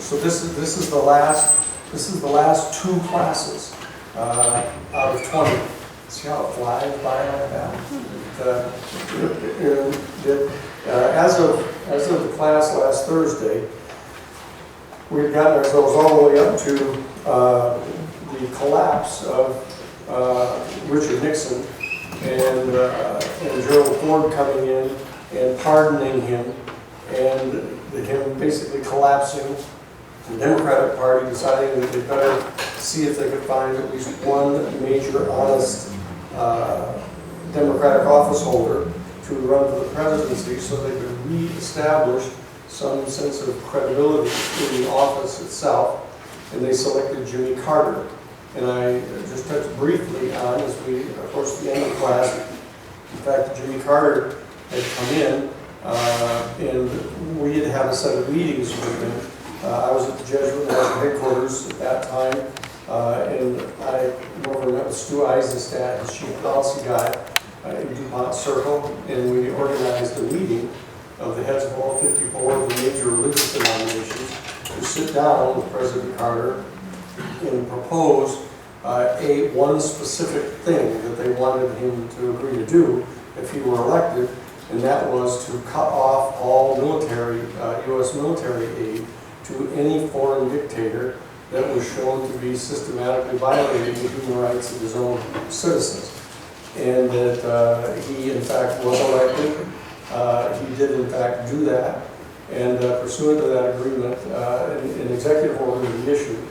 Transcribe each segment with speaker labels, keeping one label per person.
Speaker 1: So this is the last two classes out of 20. See how it flies by like that? As of the class last Thursday, we had gotten ourselves all the way up to the collapse of Richard Nixon and Gerald Ford coming in and pardoning him, and him basically collapsing, the Democratic Party deciding that they better see if they could find at least one major honest Democratic office holder to run for the presidency so they could re-establish some sense of credibility in the office itself, and they selected Jimmy Carter. And I just touched briefly on, as we approached the end of the class, in fact, Jimmy Carter had come in, and we had had a set of meetings with him. I was at the Jesuit National Headquarters at that time, and I went over and met with Stu Eisenstadt, his chief policy guy, in DuPont Circle, and we organized a meeting of the heads of all 54 of the major religious denominations to sit down with President Carter and propose one specific thing that they wanted him to agree to do if he were elected, and that was to cut off all military, U.S. military aid to any foreign dictator that was shown to be systematically violating the human rights of his own citizens. And that he, in fact, was elected. He did, in fact, do that. And pursuant to that agreement, an executive order was issued.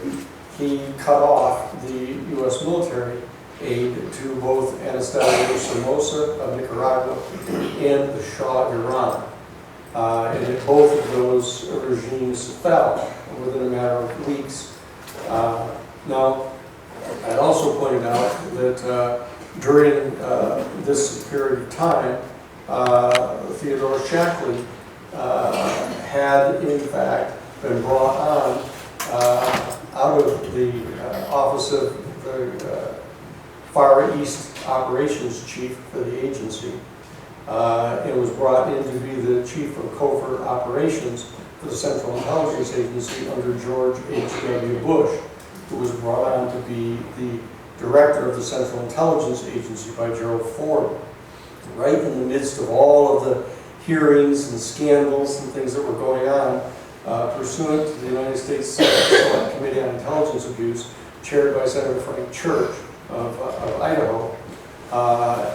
Speaker 1: He cut off the U.S. military aid to both Anastasio Somoza of Nicaragua and the Shah of Iran. And both of those regimes fell within a matter of weeks. Now, I'd also pointed out that during this period of time, Theodore Shackley had, in fact, been brought on out of the office of the Far East Operations Chief for the agency, and was brought in to be the Chief of Covert Operations for the Central Intelligence Agency under George H.W. Bush, who was brought on to be the Director of the Central Intelligence Agency by Gerald Ford. Right in the midst of all of the hearings and scandals and things that were going on, pursuant to the United States Senate Select Committee on Intelligence Abuse, chaired by Senator Frank Church of Idaho,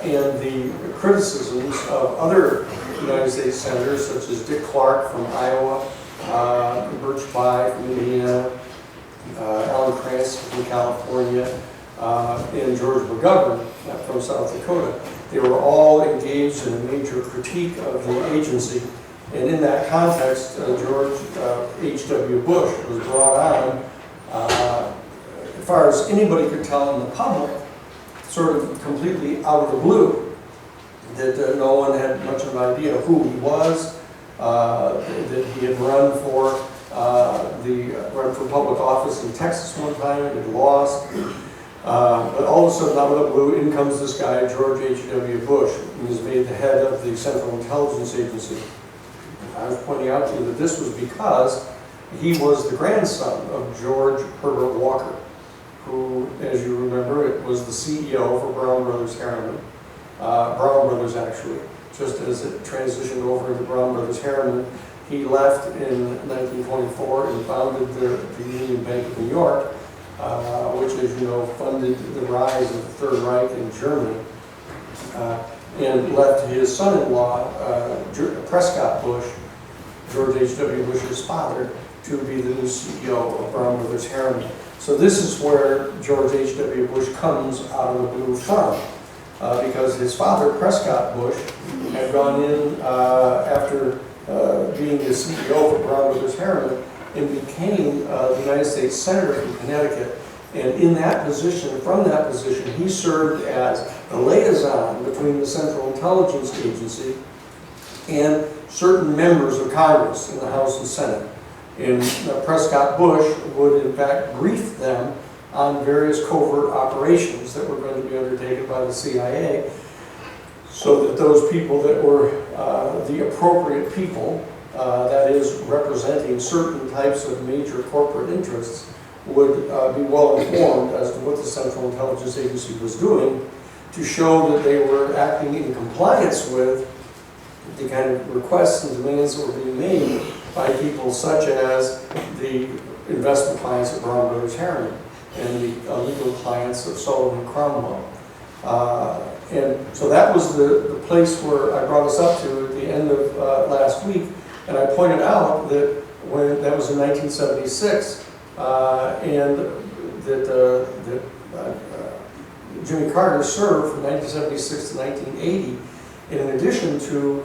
Speaker 1: and the criticisms of other United States senators, such as Dick Clark from Iowa, Birch Bayh from Indiana, Alan Krantz from California, and George McGovern from South Dakota. They were all engaged in a major critique of the agency. And in that context, George H.W. Bush was brought on, as far as anybody could tell in the public, sort of completely out of the blue, that no one had much of an idea who he was, that he had run for public office in Texas one time and had lost. But all of a sudden, out of the blue, in comes this guy, George H.W. Bush, and is made the head of the Central Intelligence Agency. I was pointing out to you that this was because he was the grandson of George Herbert Walker, who, as you remember, was the CEO for Brown Brothers Harriman. Brown Brothers, actually, just as it transitioned over into Brown Brothers Harriman. He left in 1924 and founded the Union Bank of New York, which, as you know, funded the rise of the Third Reich in Germany, and left his son-in-law, Prescott Bush, George H.W. Bush's father, to be the new CEO of Brown Brothers Harriman. So this is where George H.W. Bush comes out of the blue from, because his father, Prescott Bush, had gone in after being the CEO of Brown Brothers Harriman and became the United States Senator from Connecticut. And in that position, from that position, he served as the liaison between the Central Intelligence Agency and certain members of Congress in the House and Senate. And Prescott Bush would, in fact, brief them on various covert operations that were going to be undertaken by the CIA, so that those people that were the appropriate people that is representing certain types of major corporate interests, would be well informed as to what the Central Intelligence Agency was doing to show that they were acting in compliance with the kind of requests and demands that were being made by people such as the investment clients of Brown Brothers Harriman and the legal clients of Sullivan and Cromwell. And so that was the place where I brought us up to at the end of last week, and I pointed out that when that was in 1976, and that Jimmy Carter served from 1976 to 1980, and in addition to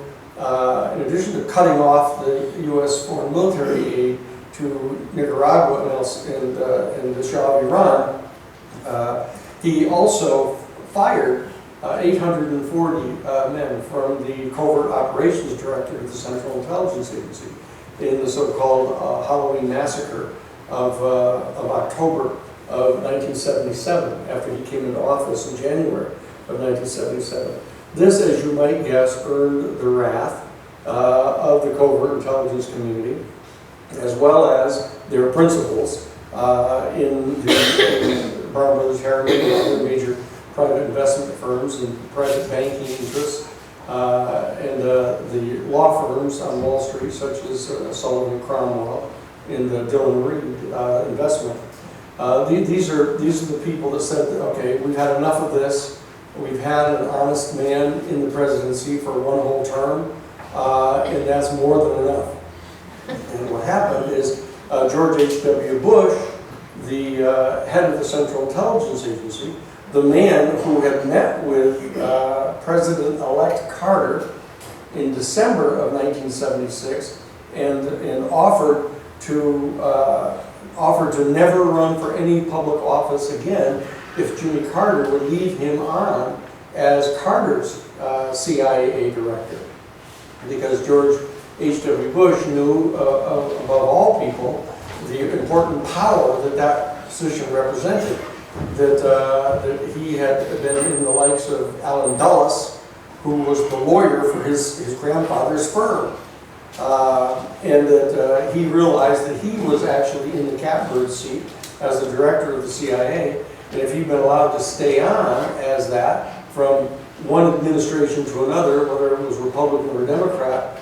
Speaker 1: cutting off the U.S. foreign military aid to Nicaragua and the Shah of Iran, he also fired 840 men from the Covert Operations Director of the Central Intelligence Agency in the so-called Halloween Massacre of October of 1977, after he came into office in January of 1977. This, as you might guess, earned the wrath of the covert intelligence community, as well as their principals in Brown Brothers Harriman and other major private investment firms and private banking interests, and the law firms on Wall Street, such as Sullivan and Cromwell and Dillon Reed Investment. These are the people that said, okay, we've had enough of this. We've had an honest man in the presidency for one whole term, and that's more than enough. And what happened is George H.W. Bush, the head of the Central Intelligence Agency, the man who had met with President-elect Carter in December of 1976 and offered to never run for any public office again if Jimmy Carter would leave him on as Carter's CIA director. Because George H.W. Bush knew, above all people, the important power that position represented. That he had been in the likes of Allen Dulles, who was the lawyer for his grandfather's firm. And that he realized that he was actually in the catbird seat as the director of the CIA, and if he'd been allowed to stay on as that from one administration to another, whether it was Republican or Democrat,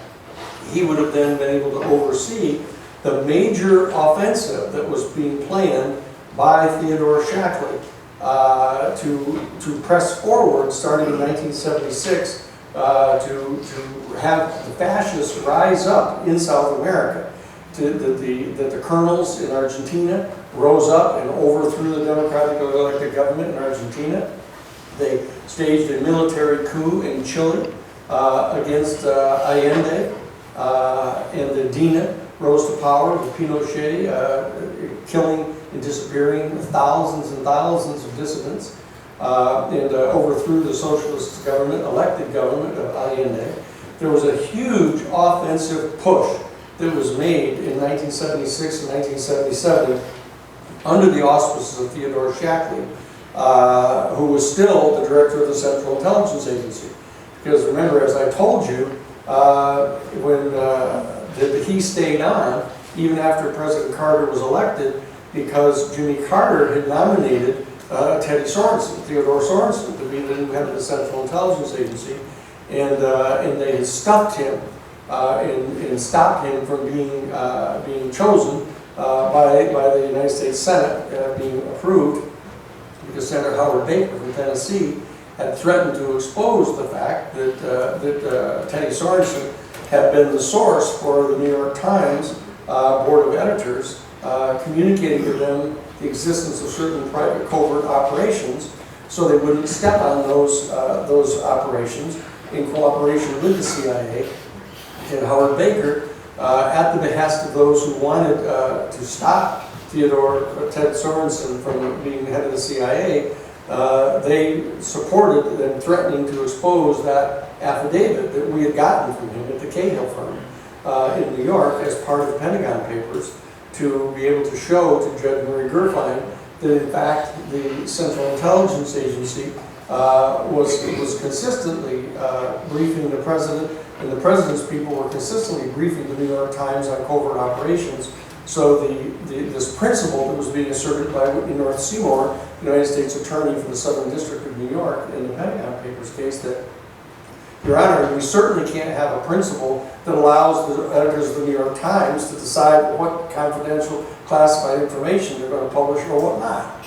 Speaker 1: he would have then been able to oversee the major offensive that was being planned by Theodore Shackley to press forward starting in 1976 to have the fascists rise up in South America. That the colonels in Argentina rose up and overthrew the democratically elected government in Argentina. They staged a military coup in Chile against Allende, and the DINA rose to power with Pinochet killing and disappearing thousands and thousands of dissidents, and overthrew the socialist government, elected government of Allende. There was a huge offensive push that was made in 1976 and 1977 under the auspices of Theodore Shackley, who was still the director of the Central Intelligence Agency. Because remember, as I told you, that he stayed on even after President Carter was elected, because Jimmy Carter had nominated Teddy Sorensen, Theodore Sorensen, to be the new head of the Central Intelligence Agency, and they had stuffed him and stopped him from being chosen by the United States Senate, being approved, because Senator Howard Baker from Tennessee had threatened to expose the fact that Teddy Sorensen had been the source for the New York Times Board of Editors, communicating to them the existence of certain private covert operations, so they wouldn't step on those operations in cooperation with the CIA. And Howard Baker, at the behest of those who wanted to stop Ted Sorensen from being head of the CIA, they supported them threatening to expose that affidavit that we had gotten from him at the Cahill firm in New York as part of the Pentagon Papers, to be able to show to Judge Murray Gerfine that in fact the Central Intelligence Agency was consistently briefing the president, and the president's people were consistently briefing the New York Times on covert operations. So this principle that was being asserted by Whitney North Seymour, United States Attorney for the Southern District of New York, in the Pentagon Papers case, that, Your Honor, we certainly can't have a principle that allows the editors of the New York Times to decide what confidential classified information they're going to publish or what not.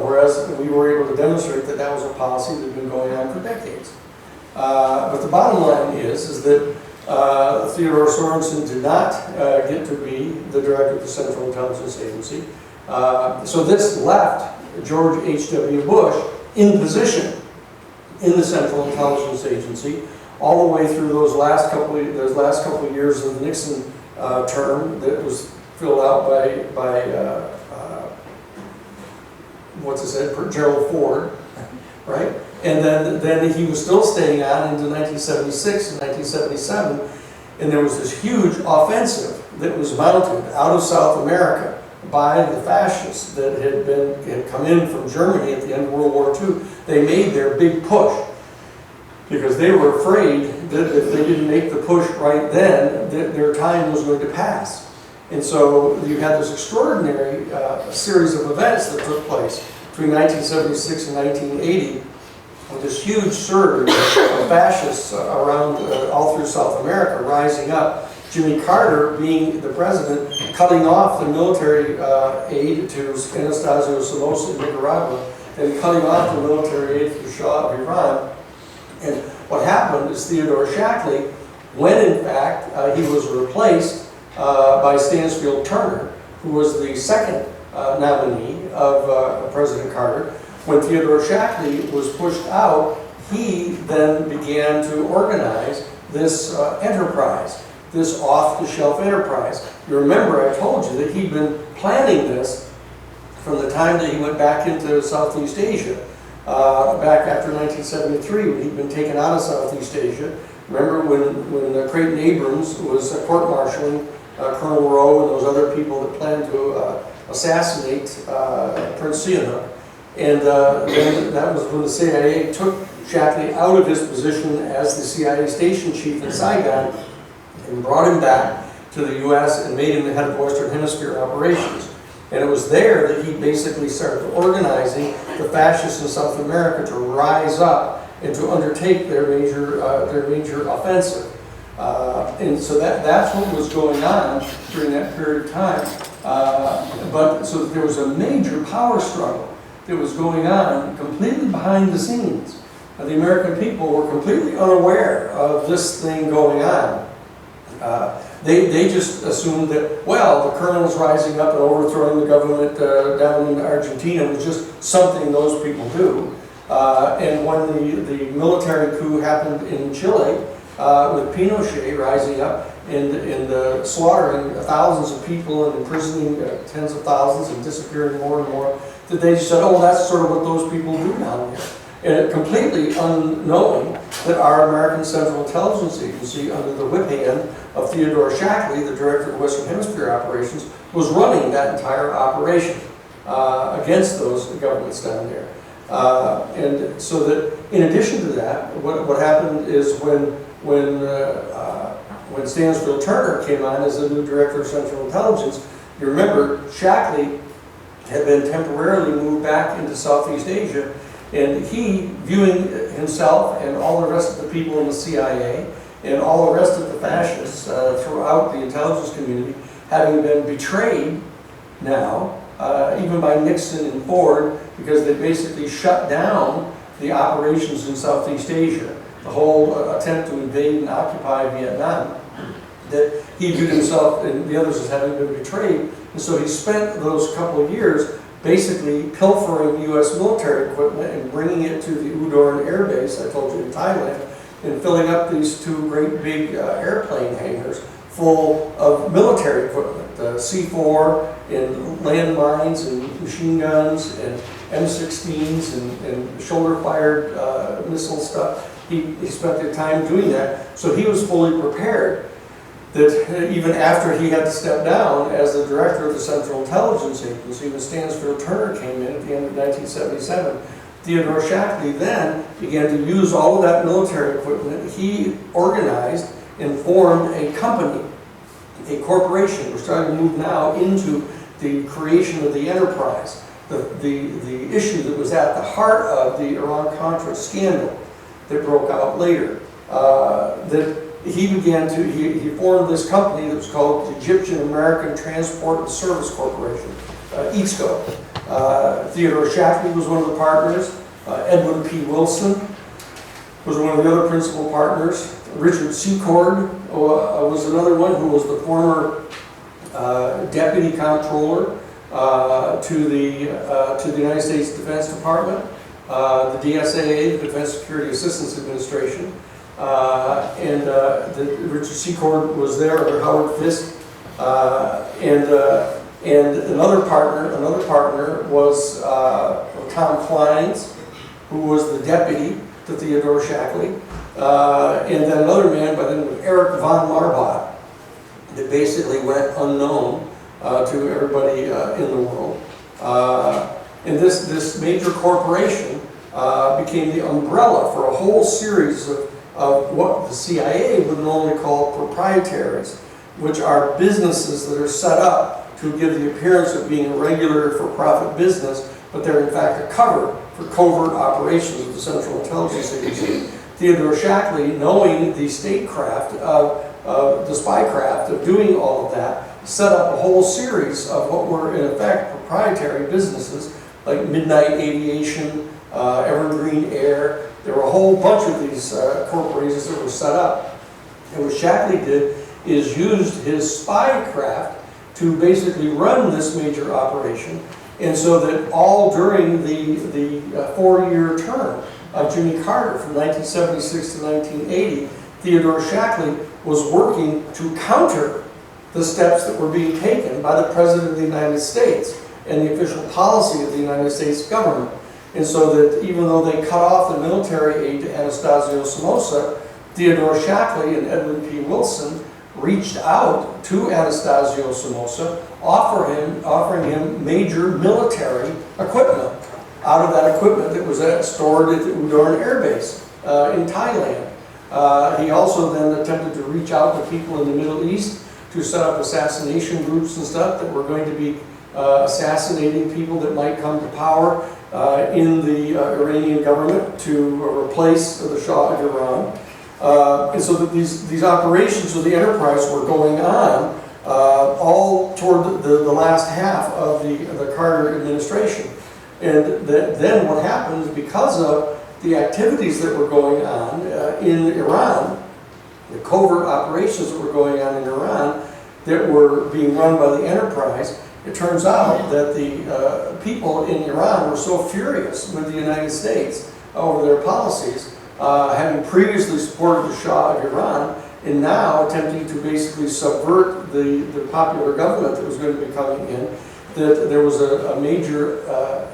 Speaker 1: Whereas we were able to demonstrate that that was a policy that had been going on for decades. But the bottom line is that Theodore Sorensen did not get to be the director of the Central Intelligence Agency. So this left George H.W. Bush in position in the Central Intelligence Agency all the way through those last couple of years of the Nixon term that was filled out by what's his head, Gerald Ford, right? And then he was still staying on into 1976 and 1977, and there was this huge offensive that was mounted out of South America by the fascists that had come in from Germany at the end of World War II. They made their big push because they were afraid that if they didn't make the push right then, that their time was going to pass. And so you had this extraordinary series of events that took place between 1976 and 1980, with this huge surge of fascists around all through South America rising up. Jimmy Carter, being the president, cutting off the military aid to Anastasio Somoza in Nicaragua, and cutting off the military aid to the Shah of Iran. And what happened is Theodore Shackley, when in fact he was replaced by Stansfield Turner, who was the second nominee of President Carter. When Theodore Shackley was pushed out, he then began to organize this enterprise, this off-the-shelf enterprise. You remember I told you that he'd been planning this from the time that he went back into Southeast Asia, back after 1973, when he'd been taken out of Southeast Asia. Remember when Creighton Abrams was court-martialing Colonel Rowe and those other people that planned to assassinate Prince Sihanouk. And then that was when the CIA took Shackley out of his position as the CIA station chief in Saigon and brought him back to the U.S. and made him the head of Western Hemisphere operations. And it was there that he basically started organizing the fascists in South America to rise up and to undertake their major offensive. And so that's what was going on during that period of time. But so there was a major power struggle that was going on completely behind the scenes. The American people were completely unaware of this thing going on. They just assumed that, well, the colonels rising up and overthrowing the government down in Argentina was just something those people do. And when the military coup happened in Chile, with Pinochet rising up and slaughtering thousands of people and imprisoning tens of thousands and disappearing more and more, that they just said, oh, that's sort of what those people do down here. And completely unknowing that our American Central Intelligence Agency, under the whip hand of Theodore Shackley, the director of Western Hemisphere operations, was running that entire operation against those governments down there. And so that, in addition to that, what happened is when Stansfield Turner came on as the new director of Central Intelligence, you remember Shackley had been temporarily moved back into Southeast Asia, and he, viewing himself and all the rest of the people in the CIA and all the rest of the fascists throughout the intelligence community, having been betrayed now, even by Nixon and Ford, because they basically shut down the operations in Southeast Asia, the whole attempt to invade and occupy Vietnam, that he viewed himself and the others as having been betrayed. And so he spent those couple of years basically pilfering U.S. military equipment and bringing it to the Udon Air Base, I told you, in Thailand, and filling up these two great big airplane hangars full of military equipment, C4 and landmines and machine guns and M16s and shoulder-fired missile stuff. He spent the time doing that, so he was fully prepared that even after he had to step down as the director of the Central Intelligence Agency, when Stansfield Turner came in at the end of 1977, Theodore Shackley then began to use all of that military equipment. He organized and formed a company, a corporation. We're starting to move now into the creation of the enterprise. The issue that was at the heart of the Iran-Contra scandal that broke out later, that he formed this company that was called the Egyptian American Transport and Service Corporation, EATSCO. Theodore Shackley was one of the partners. Edwin P. Wilson was one of the other principal partners. Richard Secord was another one, who was the former deputy comptroller to the United States Defense Department, the DSAA, the Defense Security Assistance Administration, Richard Secord was there, or Howard Fisk, and another partner was Tom Clines, who was the deputy to Theodore Shackley, and then another man by the name of Eric von Marbot that basically went unknown to everybody in the world. And this major corporation became the umbrella for a whole series of what the CIA would normally call proprietaries, which are businesses that are set up to give the appearance of being a regular for-profit business, but they're in fact a cover for covert operations of the Central Intelligence Agency. Theodore Shackley, knowing the statecraft the spycraft of doing all of that, set up a whole series of what were in effect proprietary businesses like Midnight Aviation, Evergreen Air. There were a whole bunch of these corporations that were set up. And what Shackley did is used his spycraft to basically run this major operation, and so that all during the 4-year term of Jimmy Carter from 1976 to 1980, Theodore Shackley was working to counter the steps that were being taken by the President of the United States and the official policy of the United States government. And so that even though they cut off the military aid to Anastasio Somoza, Theodore Shackley and Edwin P. Wilson reached out to Anastasio Somoza, offering him major military equipment out of that equipment that was stored at the Udon Air Base in Thailand. He also then attempted to reach out to people in the Middle East to set up assassination groups and stuff that were going to be assassinating people that might come to power in the Iranian government to replace the Shah of Iran. And so that these operations of the enterprise were going on all toward the last half of the Carter administration. And then what happened is, because of the activities that were going on in Iran, the covert operations that were going on in Iran that were being run by the enterprise, it turns out that the people in Iran were so furious with the United States over their policies, having previously supported the Shah of Iran, and now attempting to basically subvert the popular government that was going to be coming in, that there was a major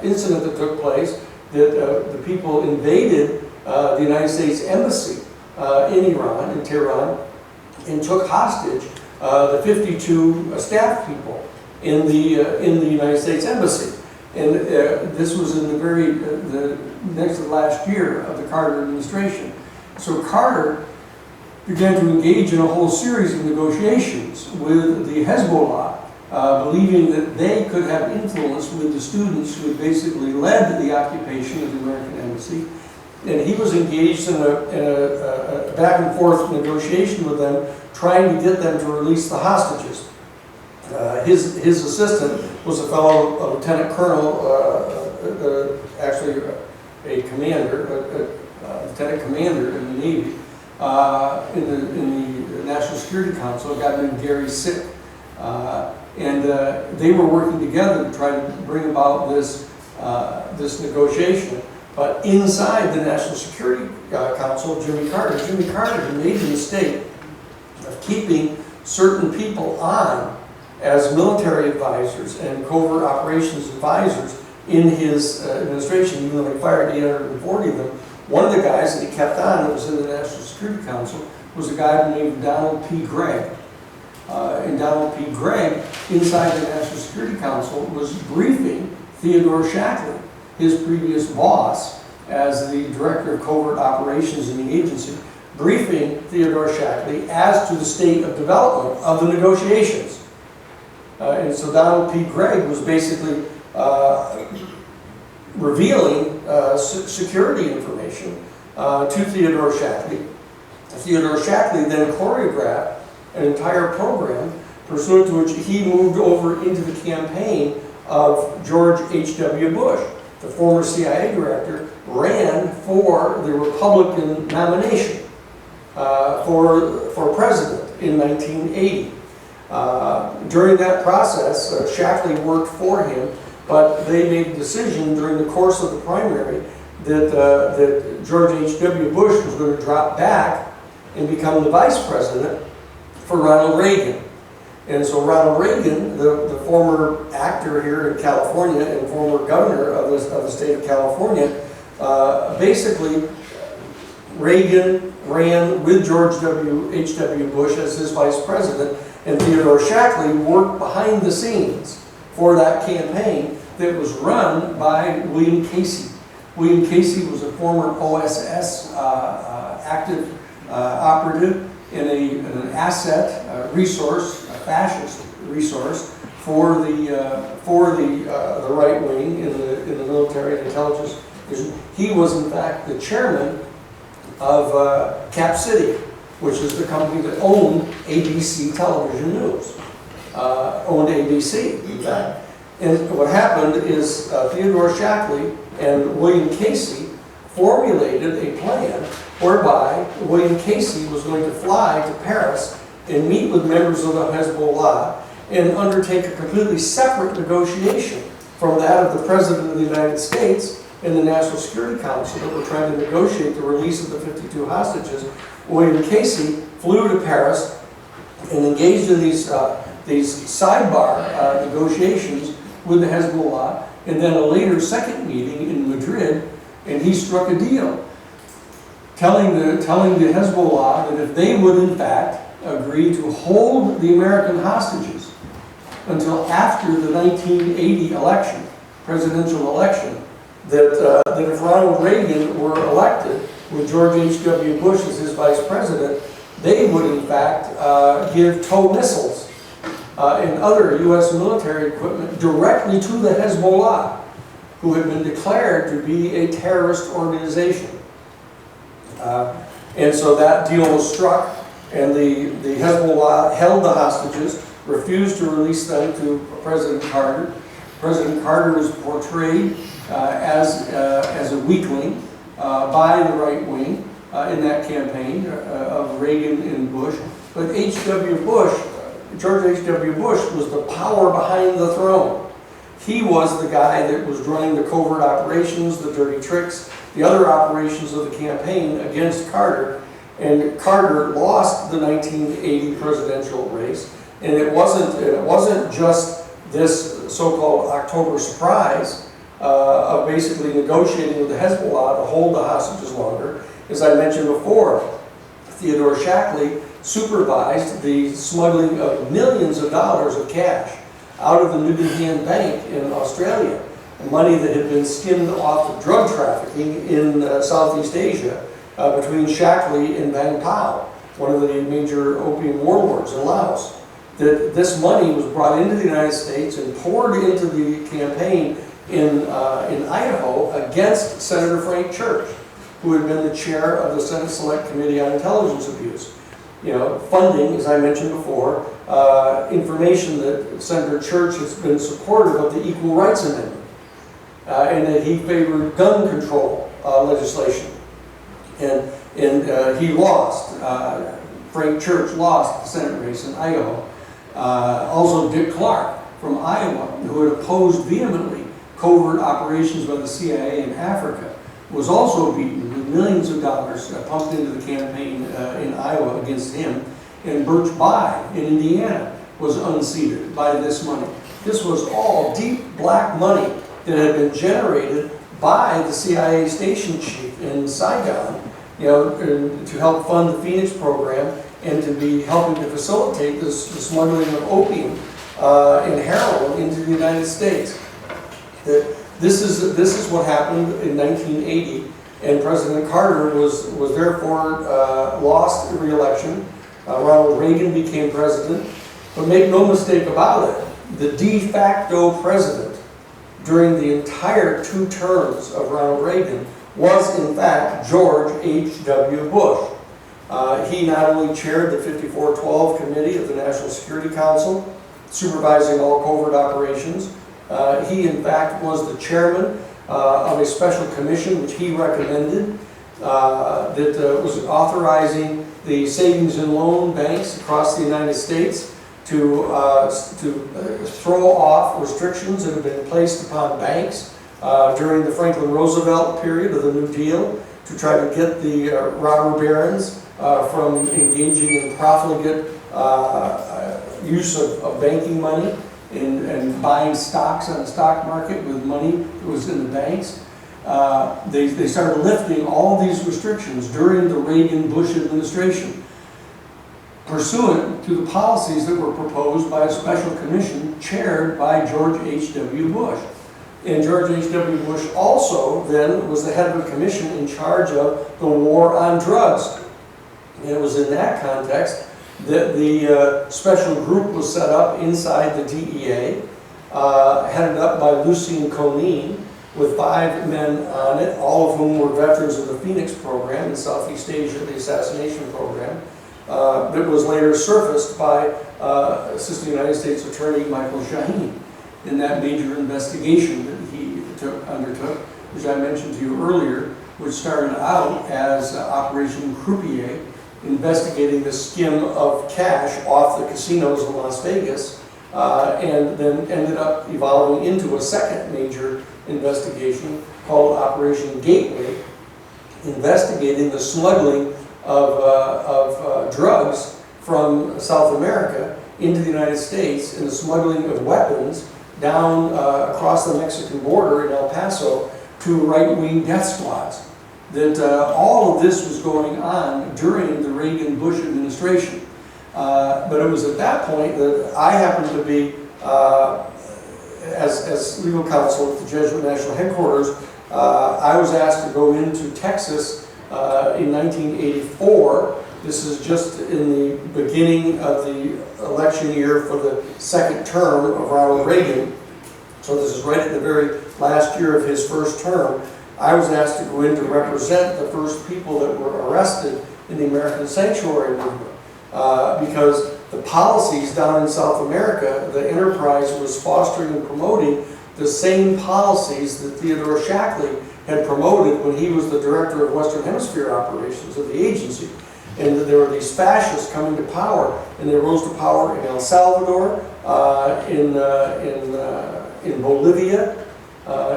Speaker 1: incident that took place, that the people invaded the United States Embassy in Iran, in Tehran, and took hostage the 52 staff people in the United States Embassy. And this was in the next to the last year of the Carter administration. So Carter began to engage in a whole series of negotiations with the Hezbollah, believing that they could have influence with the students who had basically led the occupation of the American embassy. And he was engaged in a back and forth negotiation with them, trying to get them to release the hostages. His assistant was a fellow, a lieutenant colonel, actually a commander, a lieutenant commander in the Navy, in the National Security Council, a guy named Gary Sick. And they were working together to try to bring about this negotiation. But inside the National Security Council, Jimmy Carter had made the mistake of keeping certain people on as military advisors and covert operations advisors in his administration, even though they fired 840 of them. One of the guys that he kept on that was in the National Security Council was a guy named Donald P. Gregg. And Donald P. Gregg, inside the National Security Council, was briefing Theodore Shackley his previous boss as the Director of Covert Operations in the agency, briefing Theodore Shackley as to the state of development of the negotiations. And so Donald P. Gregg was basically revealing security information to Theodore Shackley. Theodore Shackley then choreographed an entire program pursuant to which he moved over into the campaign of George H.W. Bush. The former CIA director ran for the Republican nomination for president in 1980. During that process, Shackley worked for him, but they made a decision during the course of the primary that George H.W. Bush was going to drop back and become the vice president for Ronald Reagan. And so Ronald Reagan, the former actor here in California and former governor of the state of California, basically Reagan ran with George H.W. Bush as his vice president, and Theodore Shackley worked behind the scenes for that campaign that was run by William Casey. William Casey was a former OSS active operative and an asset resource, a fascist resource for the right wing in the military and intelligence. He was in fact the chairman of Cap City, which is the company that owned ABC Television News, owned ABC in fact. And what happened is Theodore Shackley and William Casey formulated a plan whereby William Casey was going to fly to Paris and meet with members of the Hezbollah and undertake a completely separate negotiation from that of the President of the United States and the National Security Council that were trying to negotiate the release of the 52 hostages. William Casey flew to Paris and engaged in these sidebar negotiations with the Hezbollah, and then a later second meeting in Madrid, and he struck a deal, telling the Hezbollah that if they would in fact agree to hold the American hostages until after the 1980 election, presidential election, that if Ronald Reagan were elected with George H.W. Bush as his vice president, they would in fact give TOW missiles and other U.S. military equipment directly to the Hezbollah, who had been declared to be a terrorist organization. And so that deal was struck, and the Hezbollah held the hostages, refused to release them to President Carter. President Carter was portrayed as a weakling by the right wing in that campaign of Reagan and Bush. But George H.W. Bush was the power behind the throne. He was the guy that was running the covert operations, the dirty tricks, the other operations of the campaign against Carter. And Carter lost the 1980 presidential race. And it wasn't just this so-called October surprise of basically negotiating with the Hezbollah to hold the hostages longer. As I mentioned before, Theodore Shackley supervised the smuggling of millions of dollars of cash out of the Nugan Bank in Australia, money that had been skimmed off of drug trafficking in Southeast Asia between Shackley and Vang Pao, one of the major opium warlords in Laos. That this money was brought into the United States and poured into the campaign in Idaho against Senator Frank Church, who had been the chair of the Senate Select Committee on Intelligence Abuse. You know, funding, as I mentioned before, information that Senator Church has been supportive of the Equal Rights Amendment, and that he favored gun control legislation. And he lost. Frank Church lost the Senate race in Idaho. Also Dick Clark from Iowa, who had opposed vehemently covert operations by the CIA in Africa, was also beaten with millions of dollars pumped into the campaign in Iowa against him. And Birch Bayh in Indiana was unseated by this money. This was all deep black money that had been generated by the CIA station chief in Saigon, you know, to help fund the Phoenix program and to be helping to facilitate the smuggling of opium and heroin into the United States. that this is what happened in 1980, and President Carter was therefore lost the re-election. Ronald Reagan became president, but make no mistake about it, the de facto president during the entire 2 terms of Ronald Reagan was in fact George H.W. Bush. He not only chaired the 5412 Committee of the National Security Council, supervising all covert operations. He in fact was the chairman of a special commission which he recommended that was authorizing the savings and loan banks across the United States to throw off restrictions that have been placed upon banks during the Franklin Roosevelt period of the New Deal, to try to get the robber barons from engaging in profligate use of banking money and buying stocks on the stock market with money that was in the banks. They started lifting all these restrictions during the Reagan-Bush administration, pursuant to the policies that were proposed by a special commission chaired by George H.W. Bush. And George H.W. Bush also then was the head of a commission in charge of the war on drugs. And it was in that context that the special group was set up inside the DEA, headed up by Lucien Conein, with 5 men on it, all of whom were veterans of the Phoenix program in Southeast Asia, the assassination program, that was later surfaced by Assistant United States Attorney Michael Sheehan in that major investigation that he undertook, which I mentioned to you earlier, which started out as Operation Croupier, investigating the skim of cash off the casinos in Las Vegas, and then ended up evolving into a second major investigation called Operation Gateway, investigating the smuggling of drugs from South America into the United States and the smuggling of weapons down across the Mexican border in El Paso to right-wing death squads. That all of this was going on during the Reagan-Bush administration. But it was at that point that I happened to be, as legal counsel at the Jesuit National Headquarters, I was asked to go into Texas in 1984. This is just in the beginning of the election year for the second term of Ronald Reagan. So this is right at the very last year of his first term. I was asked to go in to represent the first people that were arrested in the American Sanctuary movement. Because the policies down in South America, the enterprise was fostering and promoting the same policies that Theodore Shackley had promoted when he was the director of Western Hemisphere operations of the agency. And there were these fascists coming to power, and they rose to power in El Salvador, in Bolivia,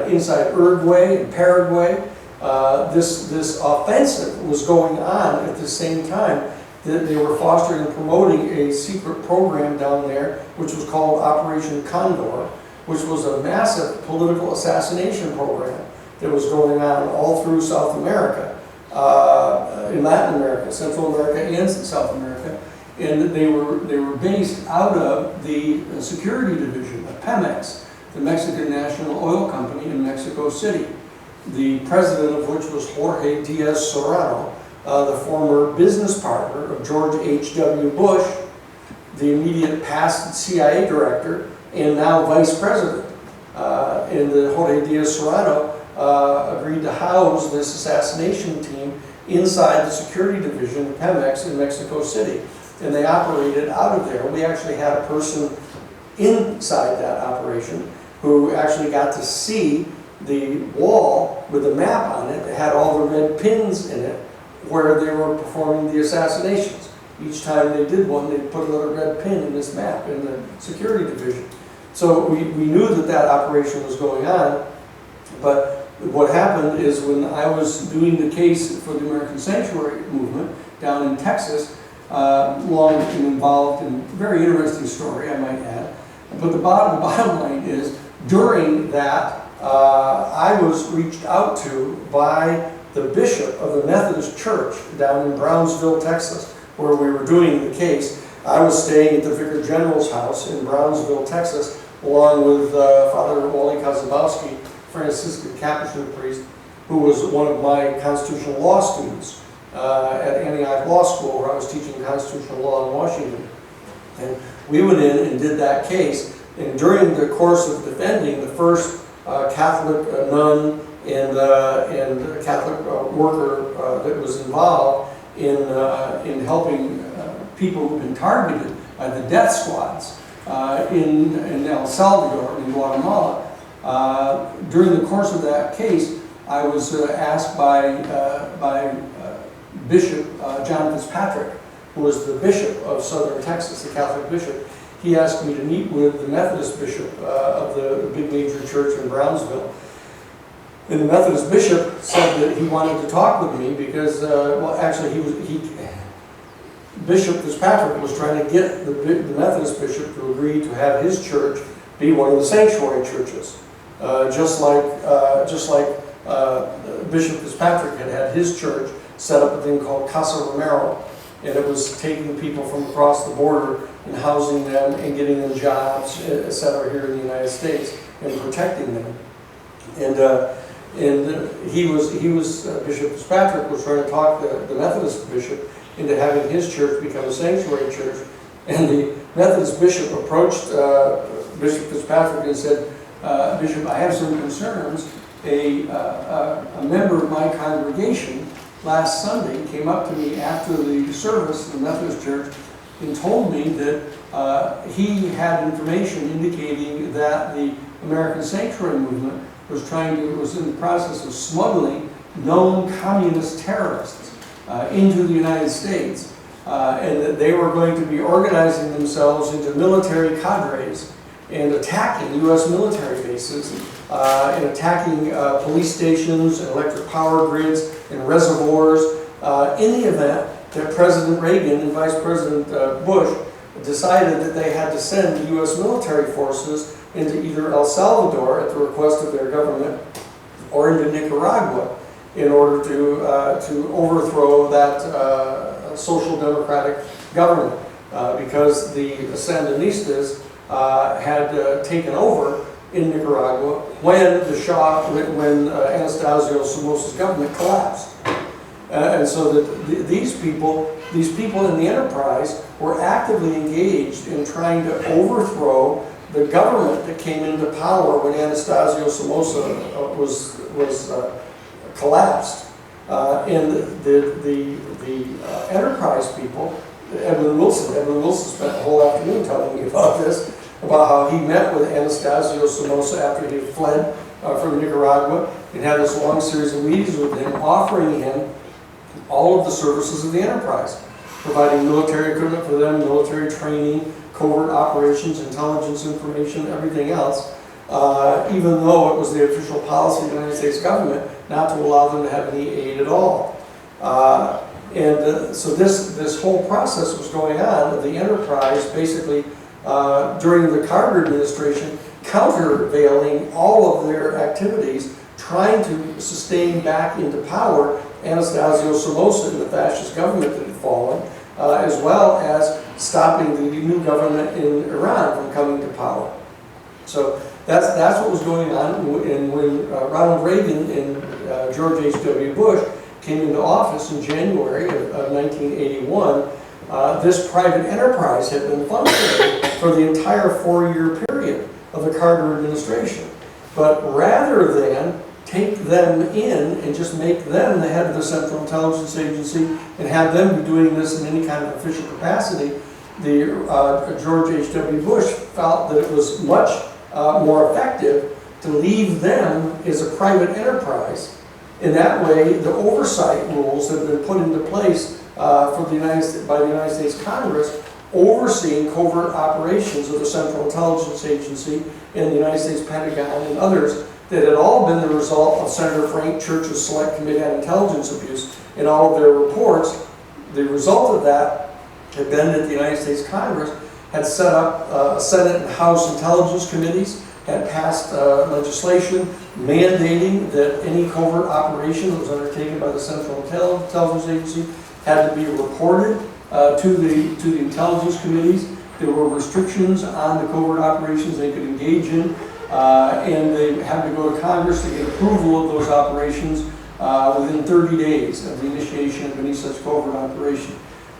Speaker 1: inside Uruguay and Paraguay. This offensive was going on at the same time that they were fostering and promoting a secret program down there, which was called Operation Condor, which was a massive political assassination program that was going on all through South America, in Latin America, Central America, and South America. And they were based out of the security division of Pemex, the Mexican National Oil Company in Mexico City, the president of which was Jorge Diaz Serrano, the former business partner of George H.W. Bush, the immediate past CIA director, and now vice president. And the Jorge Diaz Serrano agreed to house this assassination team inside the security division of Pemex in Mexico City. And they operated out of there. We actually had a person inside that operation who actually got to see the wall with the map on it that had all the red pins in it where they were performing the assassinations. Each time they did one, they'd put another red pin in this map in the security division. So we knew that that operation was going on, but what happened is when I was doing the case for the American Sanctuary movement down in Texas, long and involved in a very interesting story, I might add, but the bottom line is, during that, I was reached out to by the bishop of the Methodist Church down in Brownsville, Texas, where we were doing the case. I was staying at the Vicar General's house in Brownsville, Texas, along with Father Wally Kazan Zabowski, Franciscan Capuchin priest, who was one of my constitutional law students at Antioch Law School, where I was teaching constitutional law in Washington. And we went in and did that case, and during the course of defending, the first Catholic nun and Catholic worker that was involved in helping people who've been targeted by the death squads in El Salvador, in Guatemala. During the course of that case, I was asked by Bishop John Fitzpatrick, who was the bishop of Southern Texas, the Catholic bishop. He asked me to meet with the Methodist bishop of the big major church in Brownsville. And the Methodist bishop said that he wanted to talk with me because, well, actually, Bishop Fitzpatrick was trying to get the Methodist bishop to agree to have his church be one of the sanctuary churches, just like Bishop Fitzpatrick had his church set up a thing called Casa Romero, and it was taking people from across the border and housing them and getting them jobs, etc., here in the United States and protecting them. And Bishop Fitzpatrick was trying to talk the Methodist bishop into having his church become a sanctuary church. And the Methodist bishop approached Bishop Fitzpatrick and said, Bishop, I have some concerns. A member of my congregation last Sunday came up to me after the service in the Methodist church and told me that he had information indicating that the American Sanctuary Movement was in the process of smuggling known communist terrorists into the United States, and that they were going to be organizing themselves into military cadres and attacking U.S. military bases, and attacking police stations and electric power grids and reservoirs in the event that President Reagan and Vice President Bush decided that they had to send U.S. military forces into either El Salvador at the request of their government or into Nicaragua in order to overthrow that social democratic government, because the Sandinistas had taken over in Nicaragua when Anastasio Somoza's government collapsed. And so that these people in the enterprise were actively engaged in trying to overthrow the government that came into power when Anastasio Somoza was collapsed. And the enterprise people, Edwin Wilson spent the whole afternoon telling me about this, about how he met with Anastasio Somoza after he had fled from Nicaragua, and had this long series of meetings with him, offering him all of the services of the enterprise, providing military equipment for them, military training, covert operations, intelligence information, everything else, even though it was the official policy of the United States government not to allow them to have any aid at all. So this whole process was going on of the enterprise basically during the Carter administration, countervailing all of their activities, trying to sustain back into power Anastasio Somoza and the fascist government that had fallen, as well as stopping the new government in Iran from coming to power. So that's what was going on. And when Ronald Reagan and George H.W. Bush came into office in January of 1981, this private enterprise had been functioning for the entire 4-year period of the Carter administration. But rather than take them in and just make them the head of the Central Intelligence Agency and have them be doing this in any kind of official capacity, George H.W. Bush felt that it was much more effective to leave them as a private enterprise. In that way, the oversight rules that have been put into place by the United States Congress, overseeing covert operations of the Central Intelligence Agency and the United States Pentagon and others, that had all been the result of Senator Frank Church's Select Committee on Intelligence Abuse and all of their reports. The result of that had been that the United States Congress had set up Senate and House Intelligence Committees, had passed legislation mandating that any covert operation that was undertaken by the Central Intelligence Agency had to be reported to the intelligence committees. There were restrictions on the covert operations they could engage in. and they had to go to Congress to get approval of those operations within 30 days of the initiation of any such covert operation.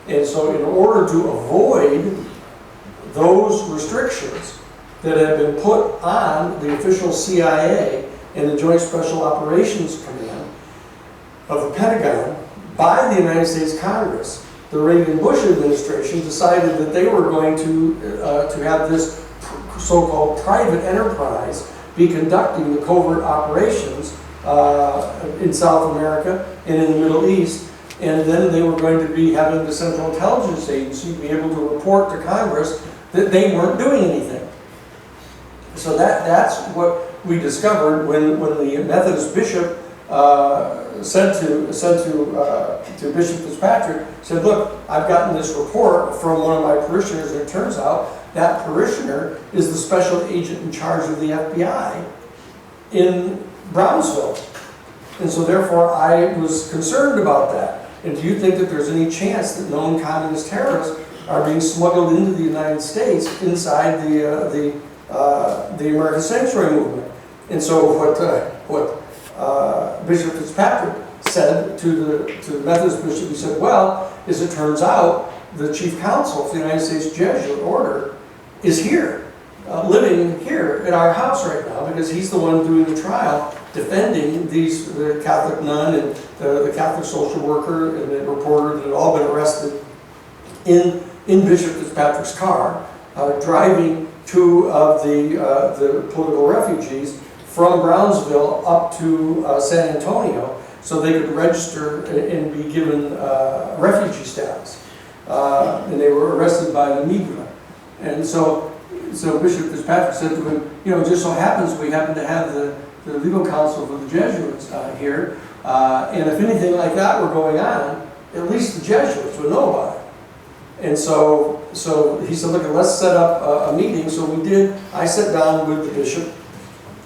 Speaker 1: And so in order to avoid those restrictions that have been put on the official CIA and the Joint Special Operations Command of the Pentagon by the United States Congress, the Reagan-Bush administration decided that they were going to have this so-called private enterprise be conducting the covert operations in South America and in the Middle East, and then they were going to be having the Central Intelligence Agency be able to report to Congress that they weren't doing anything. So that's what we discovered when the Methodist bishop said to Bishop Fitzpatrick, said, look, I've gotten this report from one of my parishioners, and it turns out that parishioner is the special agent in charge of the FBI in Brownsville. And so therefore I was concerned about that. And do you think that there's any chance that known communist terrorists are being smuggled into the United States inside the American Sanctuary Movement? And so what Bishop Fitzpatrick said to the Methodist bishop, he said, well, as it turns out, the chief counsel for the United States Jesuit Order is here, living here at our house right now, because he's the one doing the trial, defending the Catholic nun and the Catholic social worker and the reporter that had all been arrested in Bishop Fitzpatrick's car, driving two of the political refugees from Brownsville up to San Antonio so they could register and be given refugee status. And they were arrested by the Migra. And so Bishop Fitzpatrick said to him, you know, it just so happens we happen to have the legal counsel for the Jesuits here, and if anything like that were going on, at least the Jesuits would know about it. And so he said, look, let's set up a meeting. So we did. I sat down with the bishop.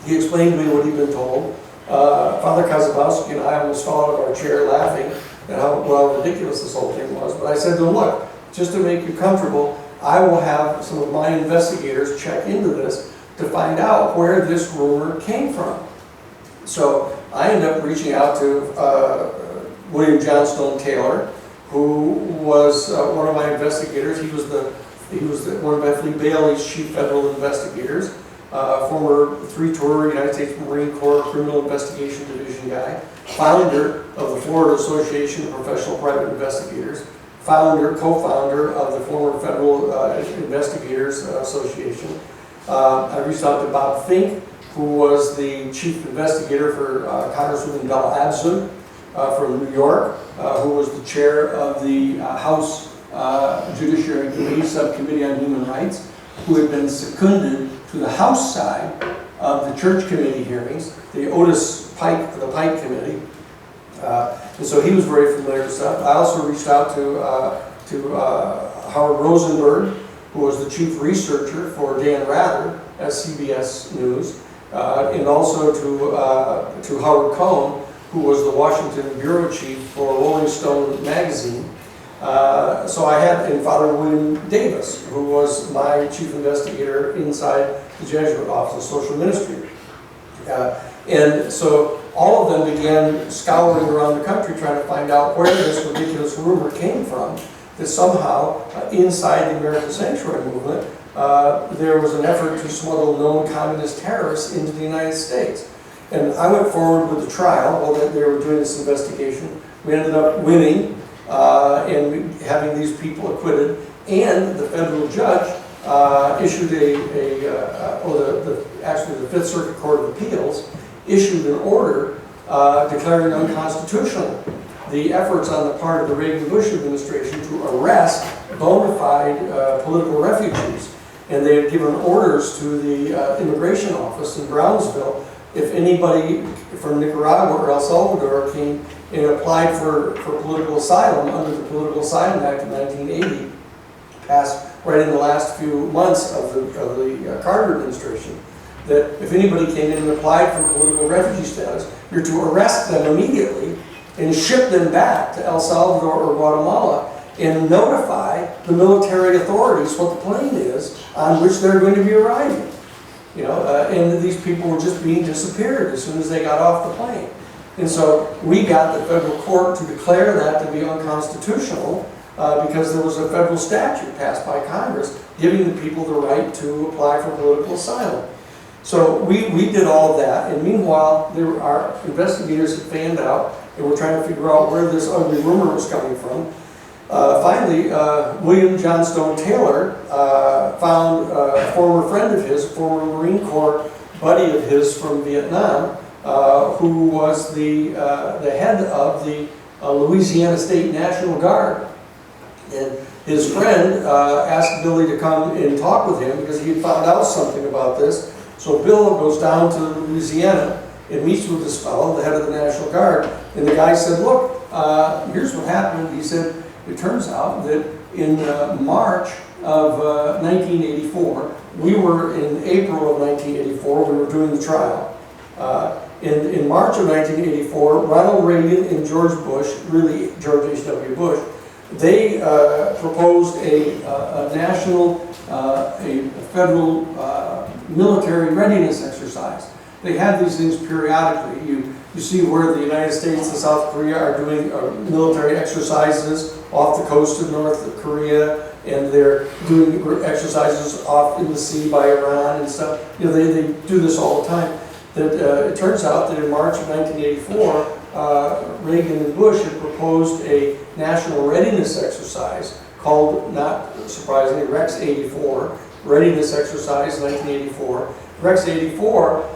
Speaker 1: He explained to me what he'd been told. Father Kazabowski and I almost fell out of our chair laughing at how ridiculous this whole thing was. But I said to him, look, just to make you comfortable, I will have some of my investigators check into this to find out where this rumor came from. So I ended up reaching out to William Johnstone Taylor, who was one of my investigators. He was one of Bethany Bailey's chief federal investigators, former three-tour United States Marine Corps Criminal Investigation Division guy, founder of the Florida Association of Professional Private Investigators, co-founder of the former Federal Investigators Association. I reached out to Bob Fink, who was the chief investigator for Congresswoman Bella Abzug from New York, who was the chair of the House Judiciary Committee, Subcommittee on Human Rights, who had been seconded to the House side of the Church Committee hearings, the the Pike Committee. And so he was very familiar with stuff. I also reached out to Howard Rosenberg, who was the chief researcher for Dan Rather at CBS News, and also to Howard Cohn, who was the Washington bureau chief for Rolling Stone magazine. So I had Father William Davis, who was my chief investigator inside the Jesuit Office of Social Ministry. And so all of them began scouring around the country trying to find out where this ridiculous rumor came from, that somehow inside the American Sanctuary Movement there was an effort to smuggle known communist terrorists into the United States. And I went forward with the trial while they were doing this investigation. We ended up winning and having these people acquitted, and the federal judge issued actually the Fifth Circuit Court of Appeals issued an order declaring unconstitutional the efforts on the part of the Reagan-Bush administration to arrest bona fide political refugees. And they had given orders to the immigration office in Brownsville, if anybody from Nicaragua or El Salvador came and applied for political asylum under the Political Asylum Act of 1980, passed right in the last few months of the Carter administration, that if anybody came in and applied for political refugee status, you're to arrest them immediately and ship them back to El Salvador or Guatemala and notify the military authorities what the plane is on which they're going to be arriving. And these people were just being disappeared as soon as they got off the plane. And so we got the federal court to declare that to be unconstitutional because there was a federal statute passed by Congress giving the people the right to apply for political asylum. So we did all of that, and meanwhile, our investigators had fanned out, and were trying to figure out where this ugly rumor was coming from. Finally, William Johnstone Taylor found a former friend of his, a former Marine Corps buddy of his from Vietnam, who was the head of the Louisiana State National Guard. And his friend asked Billy to come and talk with him because he had found out something about this. So Bill goes down to Louisiana and meets with this fellow, the head of the National Guard, and the guy said, look, here's what happened. He said, it turns out that in March of 1984, we were in April of 1984, we were doing the trial. In March of 1984, Ronald Reagan and George Bush, really George H.W. Bush, they proposed a national, a federal military readiness exercise. They have these things periodically. You see where the United States and South Korea are doing military exercises off the coast of North Korea, and they're doing exercises off in the sea by Iran and stuff. They do this all the time. It turns out that in March of 1984, Reagan and Bush had proposed a national readiness exercise called, not surprisingly, Rex 84, Readiness Exercise 1984. Rex 84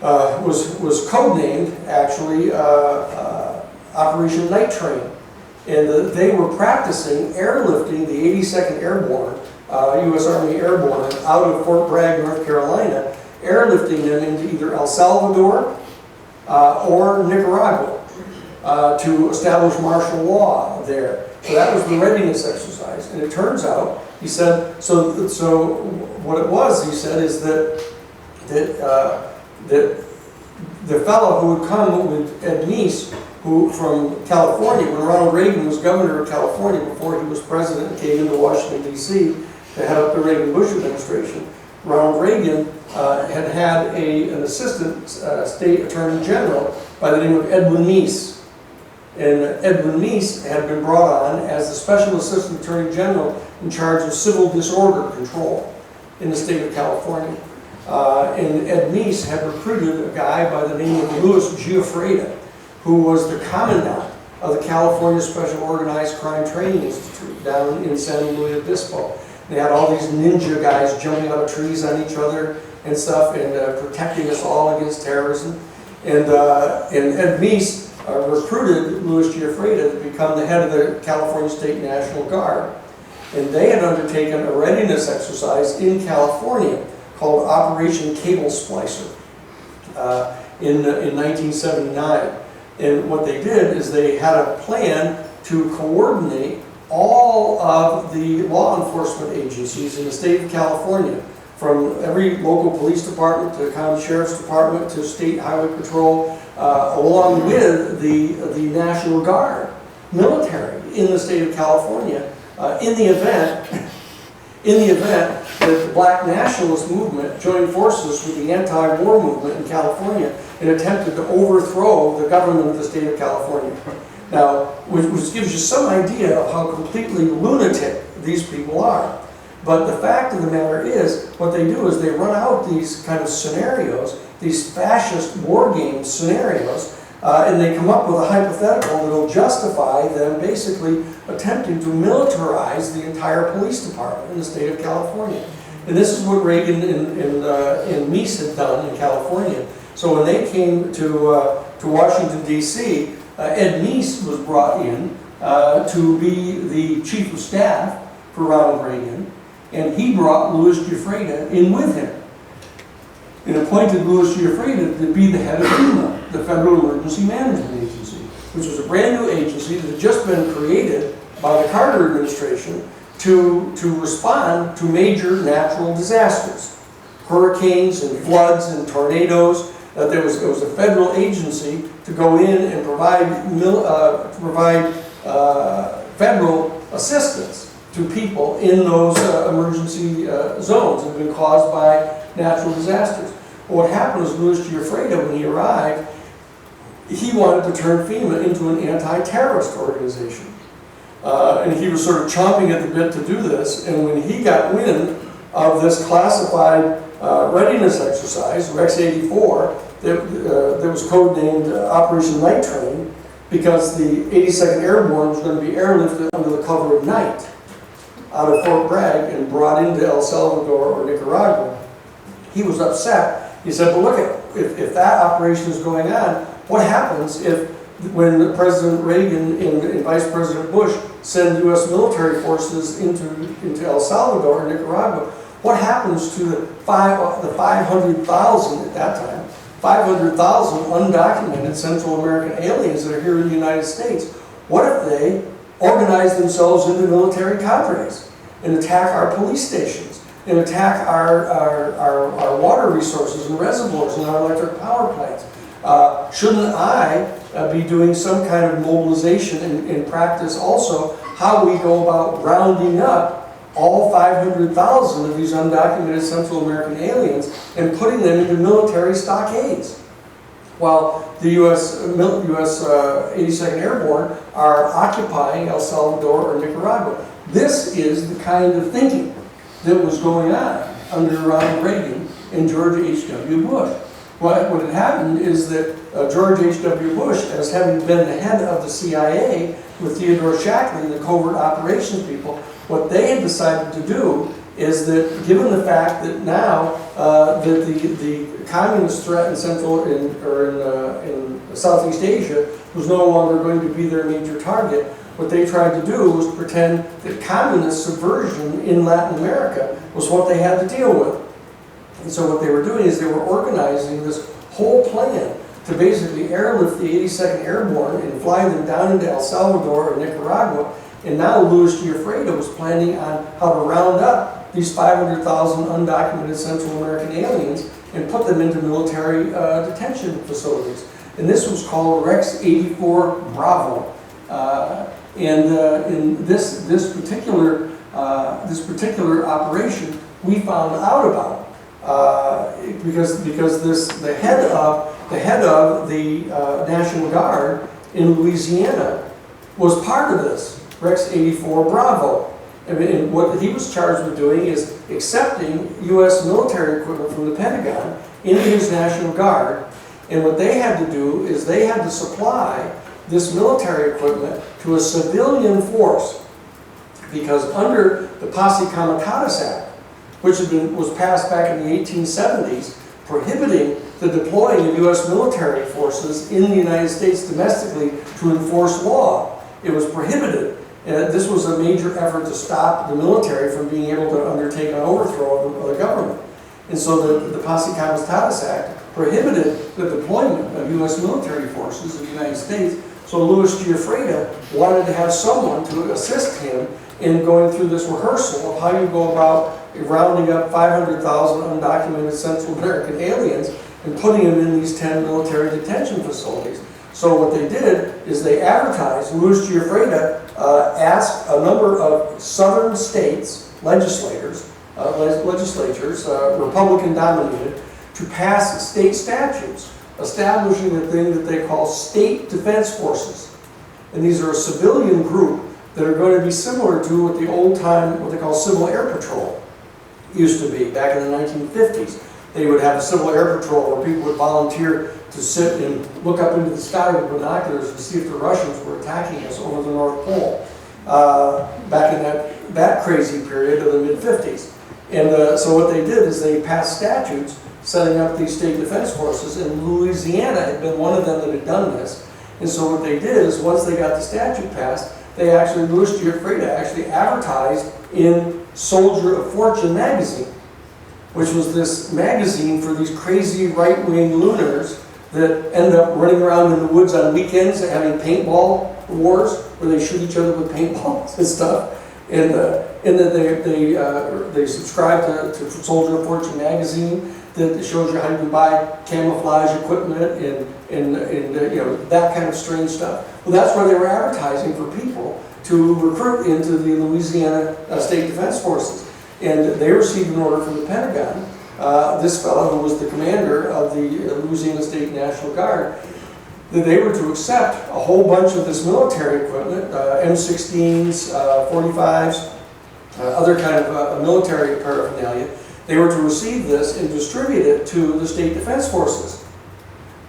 Speaker 1: was codenamed, actually, Operation Night Train. And they were practicing airlifting the 82nd Airborne, U.S. Army Airborne, out of Fort Bragg, North Carolina, airlifting them into either El Salvador or Nicaragua to establish martial law there. So that was the readiness exercise. And it turns out, he said, so what it was, he said, is that the fellow who had come with Ed Meese, who from California, when Ronald Reagan was governor of California before he was president and came into Washington, D.C. to head up the Reagan-Bush administration, Ronald Reagan had an assistant state attorney general by the name of Edwin Meese. And Edwin Meese had been brought on as the special assistant attorney general in charge of civil disorder control in the state of California. And Ed Meese had recruited a guy by the name of Louis Giuffreda, who was the commandant of the California Special Organized Crime Training Institute down in San Luis Obispo. They had all these ninja guys jumping out of trees on each other and stuff, and protecting us all against terrorism. And Ed Meese recruited Louis Giuffreda to become the head of the California State National Guard. And they had undertaken a readiness exercise in California called Operation Cable Splicer in 1979. And what they did is they had a plan to coordinate all of the law enforcement agencies in the state of California, from every local police department to the county sheriff's department to state highway patrol, along with the National Guard military in the state of California, in the event that the Black nationalist movement joined forces with the anti-war movement in California and attempted to overthrow the government of the state of California. Now, which gives you some idea of how completely lunatic these people are. But the fact of the matter is, what they do is they run out these kind of scenarios, these fascist war game scenarios, and they come up with a hypothetical that will justify them basically attempting to militarize the entire police department in the state of California. And this is what Reagan and Meese had done in California. So when they came to Washington, D.C., Ed Meese was brought in to be the chief of staff for Ronald Reagan, and he brought Louis Giuffreda in with him and appointed Louis Giuffreda to be the head of FEMA, the Federal Emergency Management Agency, which was a brand new agency that had just been created by the Carter administration to respond to major natural disasters, hurricanes and floods and tornadoes. It was a federal agency to go in and provide federal assistance to people in those emergency zones that have been caused by natural disasters. What happened was Louis Giuffredo, when he arrived, he wanted to turn FEMA into an anti-terrorist organization. And he was sort of chomping at the bit to do this, and when he got wind of this classified readiness exercise, Rex 84, that was codenamed Operation Night Train, because the 82nd Airborne was going to be airlifted under the cover of night out of Fort Bragg and brought into El Salvador or Nicaragua. He was upset. He said, well, look, if that operation is going on, what happens if, when President Reagan and Vice President Bush send U.S. military forces into El Salvador or Nicaragua, what happens to the 500,000 at that time, 500,000 undocumented Central American aliens that are here in the United States? What if they organize themselves into military cadres and attack our police stations and attack our water resources and reservoirs and our electric power plants? Shouldn't I be doing some kind of mobilization and practice also how we go about rounding up all 500,000 of these undocumented Central American aliens and putting them into military stockades, while the U.S. 82nd Airborne are occupying El Salvador or Nicaragua? This is the kind of thinking that was going on under Ronald Reagan and George H.W. Bush. What had happened is that George H.W. Bush, as having been the head of the CIA with Theodore Shackley, the covert operations people, what they had decided to do is that, given the fact that now that the communist threat in in Southeast Asia was no longer going to be their major target, what they tried to do was pretend that communist subversion in Latin America was what they had to deal with. And so what they were doing is they were organizing this whole plan to basically airlift the 82nd Airborne and fly them down into El Salvador or Nicaragua. And now Louis Giuffredo was planning on how to round up these 500,000 undocumented Central American aliens and put them into military detention facilities. And this was called Rex 84 Bravo. In this particular operation, we found out about because the head of the National Guard in Louisiana was part of this Rex 84 Bravo. And what he was charged with doing is accepting U.S. military equipment from the Pentagon into his National Guard. And what they had to do is they had to supply this military equipment to a civilian force, because under the Posse Comitatus Act, which was passed back in the 1870s, prohibiting the deploying of U.S. military forces in the United States domestically to enforce law. It was prohibited. And this was a major effort to stop the military from being able to undertake an overthrow of the government. And so the Posse Comitatus Act prohibited the deployment of U.S. military forces in the United States. So Louis Giuffredo wanted to have someone to assist him in going through this rehearsal of how you go about rounding up 500,000 undocumented Central American aliens and putting them in these 10 military detention facilities. So what they did is they advertised. Louis Giuffredo asked a number of southern states, legislatures, Republican dominated, to pass state statutes establishing a thing that they call state defense forces. And these are a civilian group that are going to be similar to what the old time, what they call Civil Air Patrol used to be back in the 1950s. They would have a Civil Air Patrol where people would volunteer to sit and look up into the sky with binoculars to see if the Russians were attacking us over the North Pole back in that crazy period of the mid-50s. And so what they did is they passed statutes setting up these state defense forces, and Louisiana had been one of them that had done this. And so what they did is once they got the statute passed, Louis Giuffredo actually advertised in Soldier of Fortune magazine, which was this magazine for these crazy right-wing lunars that end up running around in the woods on weekends and having paintball wars where they shoot each other with paintballs and stuff. And then they subscribe to Soldier of Fortune magazine that shows you how you can buy camouflage equipment and that kind of strange stuff. Well, that's where they were advertising for people to recruit into the Louisiana State Defense Forces. And they received an order from the Pentagon this fellow who was the commander of the Louisiana State National Guard, that they were to accept a whole bunch of this military equipment, M16s, 45s, other kind of military paraphernalia. They were to receive this and distribute it to the state defense forces.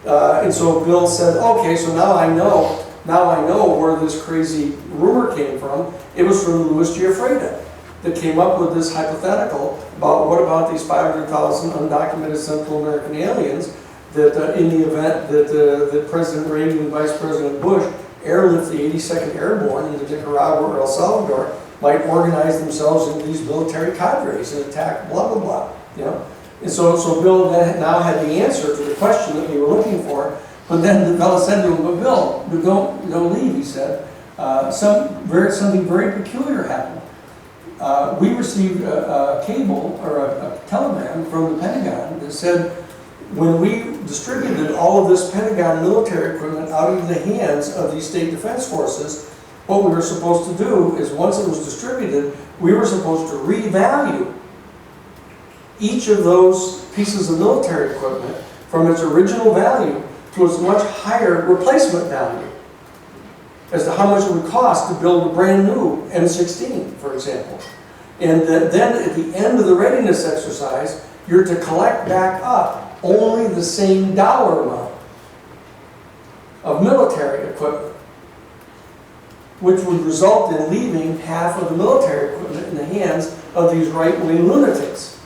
Speaker 1: And so Bill said, okay, so now I know where this crazy rumor came from. It was from Louis Giuffreda that came up with this hypothetical about what about these 500,000 undocumented Central American aliens that in the event that President Reagan and Vice President Bush airlift the 82nd Airborne into Nicaragua or El Salvador, might organize themselves into these military cadres and attack blah, blah, blah, you know? And so Bill now had the answer to the question that we were looking for, but then the fellow said to him, but Bill, don't leave, he said. Something very peculiar happened. We received a cable or a telegram from the Pentagon that said, when we distributed all of this Pentagon military equipment out into the hands of these state defense forces, what we were supposed to do is once it was distributed, we were supposed to revalue each of those pieces of military equipment from its original value to its much higher replacement value as to how much it would cost to build a brand new M16, for example. And then at the end of the readiness exercise, you're to collect back up only the same dollar amount of military equipment, which would result in leaving half of the military equipment in the hands of these right-wing lunatics.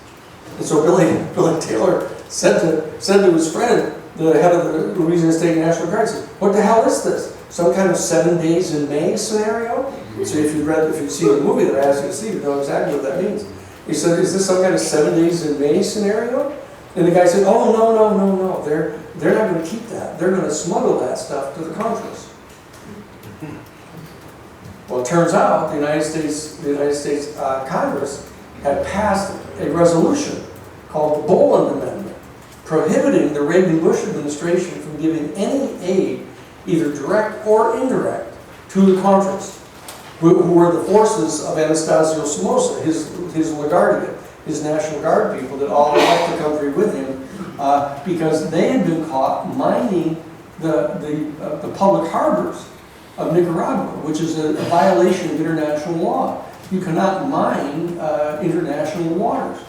Speaker 1: And so Billy Taylor said to his friend, the head of the Louisiana State National Guard, said, what the hell is this? Some kind of 7 days in May scenario? So if you've seen the movie that I asked you to see, you know exactly what that means. He said, is this some kind of 7 days in May scenario? And the guy said, oh, no. They're not going to keep that. They're going to smuggle that stuff to the Contras. Well, it turns out the United States Congress had passed a resolution called the Boland Amendment, prohibiting the Reagan-Bush administration from giving any aid, either direct or indirect, to the Contras, who were the forces of Anastasio Somoza, his LaGuardia, his National Guard people that all left the country with him because they had been caught mining the public harbors of Nicaragua, which is a violation of international law. You cannot mine international waters.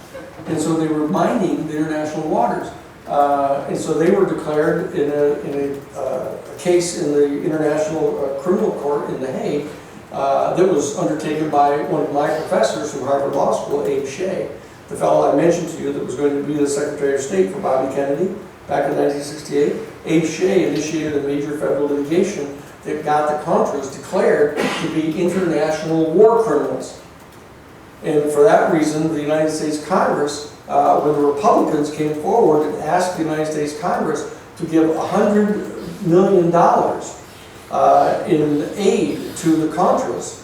Speaker 1: And so they were mining the international waters. And so they were declared in a case in the International Criminal Court in The Hague that was undertaken by one of my professors from Harvard Law School, Abe Shea, the fellow I mentioned to you that was going to be the Secretary of State for Bobby Kennedy back in 1968. Abe Shea initiated a major federal litigation that got the Contras declared to be international war criminals. And for that reason, the United States Congress, when the Republicans came forward and asked the United States Congress to give $100 million in aid to the Contras,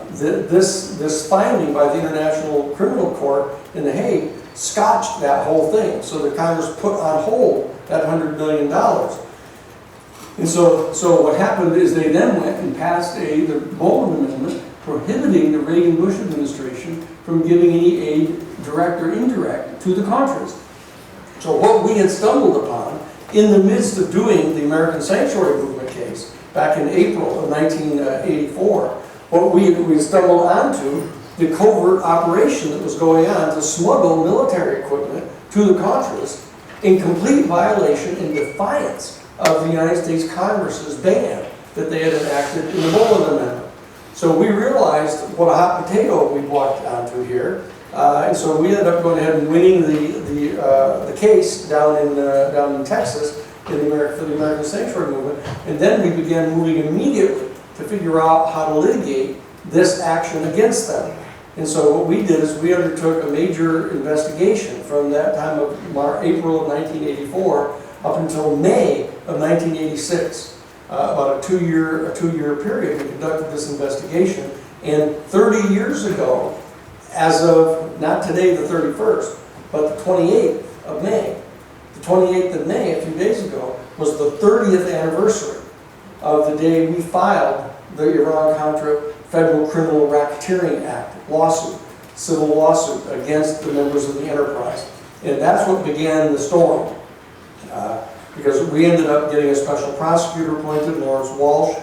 Speaker 1: this finding by the International Criminal Court in The Hague scotched that whole thing. So the Congress put on hold that $100 million. And so what happened is they then went and passed the Boland Amendment prohibiting the Reagan-Bush administration from giving any aid, direct or indirect, to the Contras. So what we had stumbled upon in the midst of doing the American Sanctuary Movement case back in April of 1984, what we stumbled onto the covert operation that was going on to smuggle military equipment to the Contras in complete violation and defiance of the United States Congress's ban that they had enacted in the Boland Amendment. So we realized what a hot potato we walked onto here, and so we ended up going ahead and winning the case down in Texas for the American Sanctuary Movement, and then we began moving immediately to figure out how to litigate this action against them. And so what we did is we undertook a major investigation from that time of April of 1984 up until May of 1986. About a two-year period, we conducted this investigation. And 30 years ago, as of, not today the 31st, but the 28th of May, the 28th of May, a few days ago, was the 30th anniversary of the day we filed the Iran-Contra Federal Criminal Racketeering Act lawsuit, civil lawsuit against the members of the enterprise. And that's what began the storm. Because we ended up getting a special prosecutor appointed, Lawrence Walsh.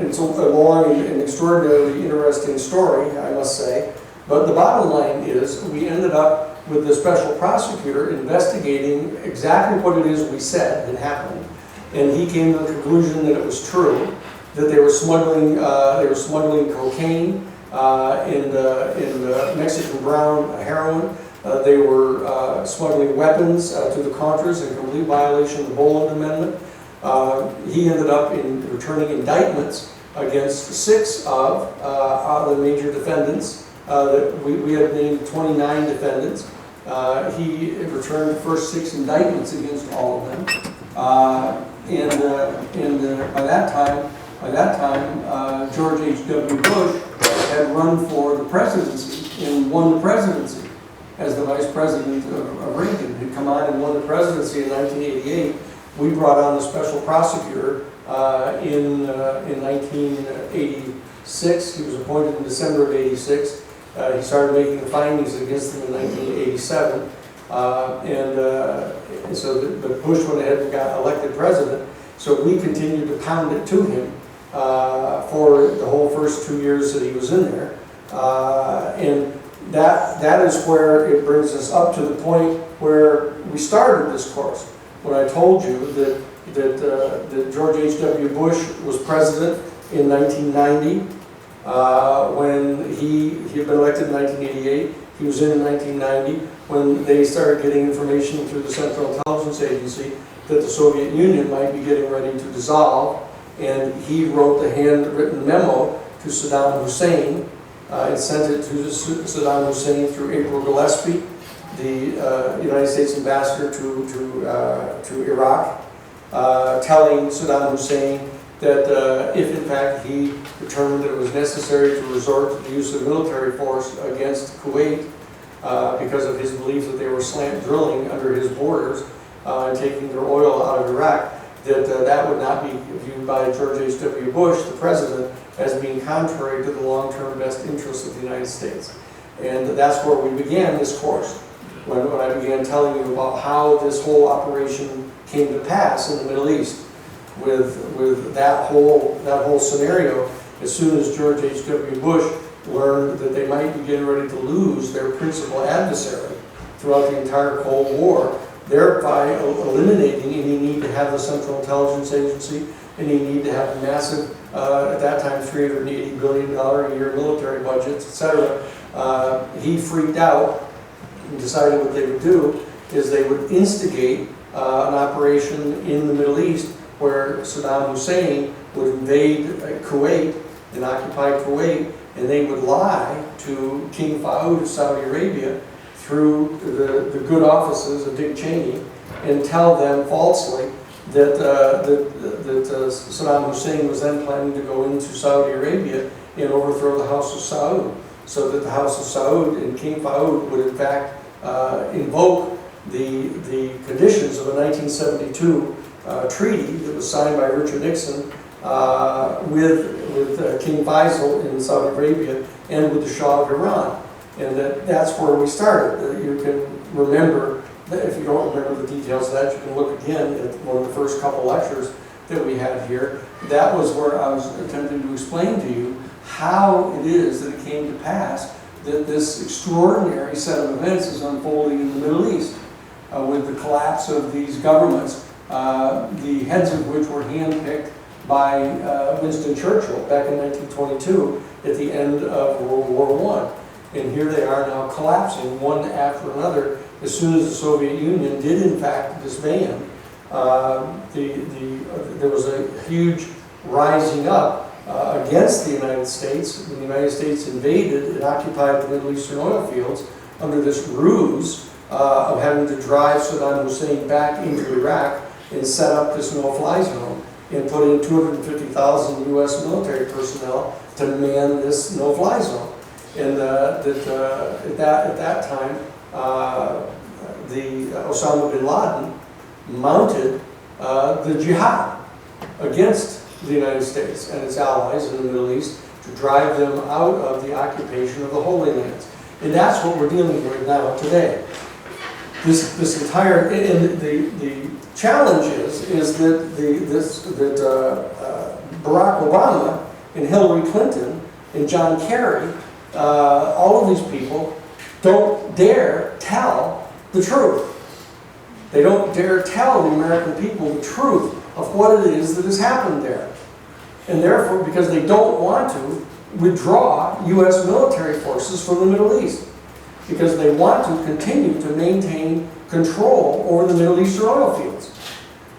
Speaker 1: It's a long and extraordinarily interesting story, I must say. But the bottom line is we ended up with the special prosecutor investigating exactly what it is we said had happened. And he came to the conclusion that it was true, that they were smuggling cocaine in Mexican brown heroin. They were smuggling weapons to the Contras in complete violation of the Boland Amendment. He ended up returning indictments against 6 of the major defendants. We had named 29 defendants. He returned the first 6 indictments against all of them. By that time, George H.W. Bush had run for the presidency and won the presidency as the vice president of Reagan. He'd come on and won the presidency in 1988. We brought on the special prosecutor in 1986. He was appointed in December of '86. He started making the findings against him in 1987. So the Bush went ahead and got elected president. So we continued to pound it to him for the whole first 2 years that he was in there. And that is where it brings us up to the point where we started this course. When I told you that George H.W. Bush was president in 1990, when he had been elected in 1988, he was in 1990, when they started getting information through the Central Intelligence Agency that the Soviet Union might be getting ready to dissolve, and he wrote the handwritten memo to Saddam Hussein and sent it to Saddam Hussein through April Gillespie, the United States ambassador to Iraq, telling Saddam Hussein that if in fact he determined that it was necessary to resort to the use of military force against Kuwait because of his belief that they were slant drilling under his borders and taking their oil out of Iraq, that would not be viewed by George H.W. Bush, the president, as being contrary to the long-term best interests of the United States. And that's where we began this course, when I began telling you about how this whole operation came to pass in the Middle East with that whole scenario. As soon as George H.W. Bush learned that they might be getting ready to lose their principal adversary throughout the entire Cold War, thereby eliminating any need to have the Central Intelligence Agency, any need to have massive, at that time, $380 billion a year military budgets, etc. He freaked out and decided what they would do is they would instigate an operation in the Middle East where Saddam Hussein would invade Kuwait and occupy Kuwait, and they would lie to King Farouk of Saudi Arabia through the good offices of Dick Cheney and tell them falsely that Saddam Hussein was then planning to go into Saudi Arabia and overthrow the House of Saud, so that the House of Saud and King Farouk would in fact invoke the conditions of a 1972 treaty that was signed by Richard Nixon with King Faisal in Saudi Arabia and with the Shah of Iran. And that's where we started. You can remember, if you don't remember the details of that, you can look again at one of the first couple lectures that we had here. That was where I was attempting to explain to you how it is that it came to pass that this extraordinary set of events is unfolding in the Middle East with the collapse of these governments, the heads of which were handpicked by Winston Churchill back in 1922 at the end of World War I. And here they are now collapsing one after another as soon as the Soviet Union did in fact disband. There was a huge rising up against the United States when the United States invaded and occupied the Middle Eastern oil fields under this ruse of having to drive Saddam Hussein back into Iraq and set up this no-fly zone and put in 250,000 U.S. military personnel to man this no-fly zone. And at that time, Osama bin Laden mounted the jihad against the United States and its allies in the Middle East to drive them out of the occupation of the Holy Lands. And that's what we're dealing with now today. This entire, and the challenge is that Barack Obama and Hillary Clinton and John Kerry, all of these people don't dare tell the truth. They don't dare tell the American people the truth of what it is that has happened there. And therefore, because they don't want to withdraw U.S. military forces from the Middle East, because they want to continue to maintain control over the Middle Eastern oil fields,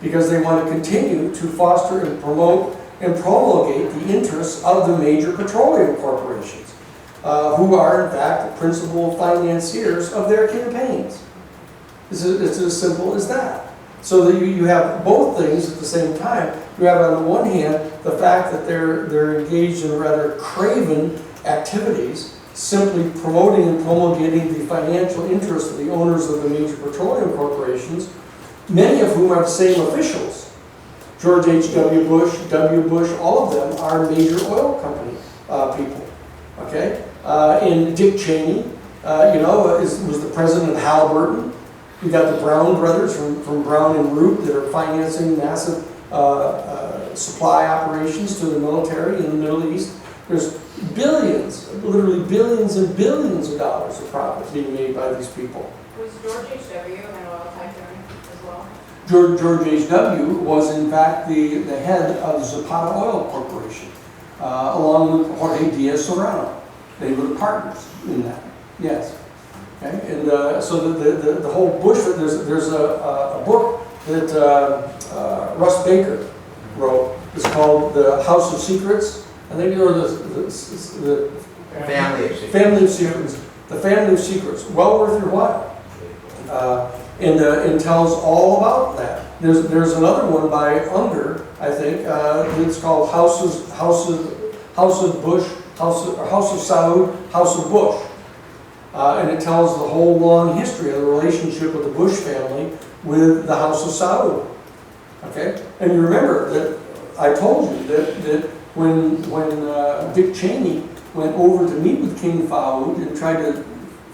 Speaker 1: because they want to continue to foster and promote and promulgate the interests of the major petroleum corporations, who are in fact the principal financiers of their campaigns. It's as simple as that. So that you have both things at the same time. You have on the one hand the fact that they're engaged in rather craven activities, simply promoting and promulgating the financial interests of the owners of the major petroleum corporations, many of whom are the same officials. George H.W. Bush, W. Bush, all of them are major oil company people. Okay, and Dick Cheney, was the president of Halliburton. You got the Brown brothers from Brown and Root that are financing massive supply operations to the military in the Middle East. There's billions, literally billions and billions of dollars of profit being made by these people.
Speaker 2: Was George H.W. an oil tycoon as well?
Speaker 1: George H.W. was in fact the head of the Zapata Oil Corporation, along with Jorge Diaz-Serrano. They were the partners in that. Yes. Okay. And so the whole Bush, there's a book that Russ Baker wrote. It's called The House of Secrets. I think or the Family of Secrets. The Family of Secrets. Well worth your while. And tells all about that. There's another one by Unger, I think. It's called House of Bush, House of Saud, House of Bush. And it tells the whole long history of the relationship of the Bush family with the House of Saud. Okay? And you remember that I told you that when Dick Cheney went over to meet with King Farouk and tried to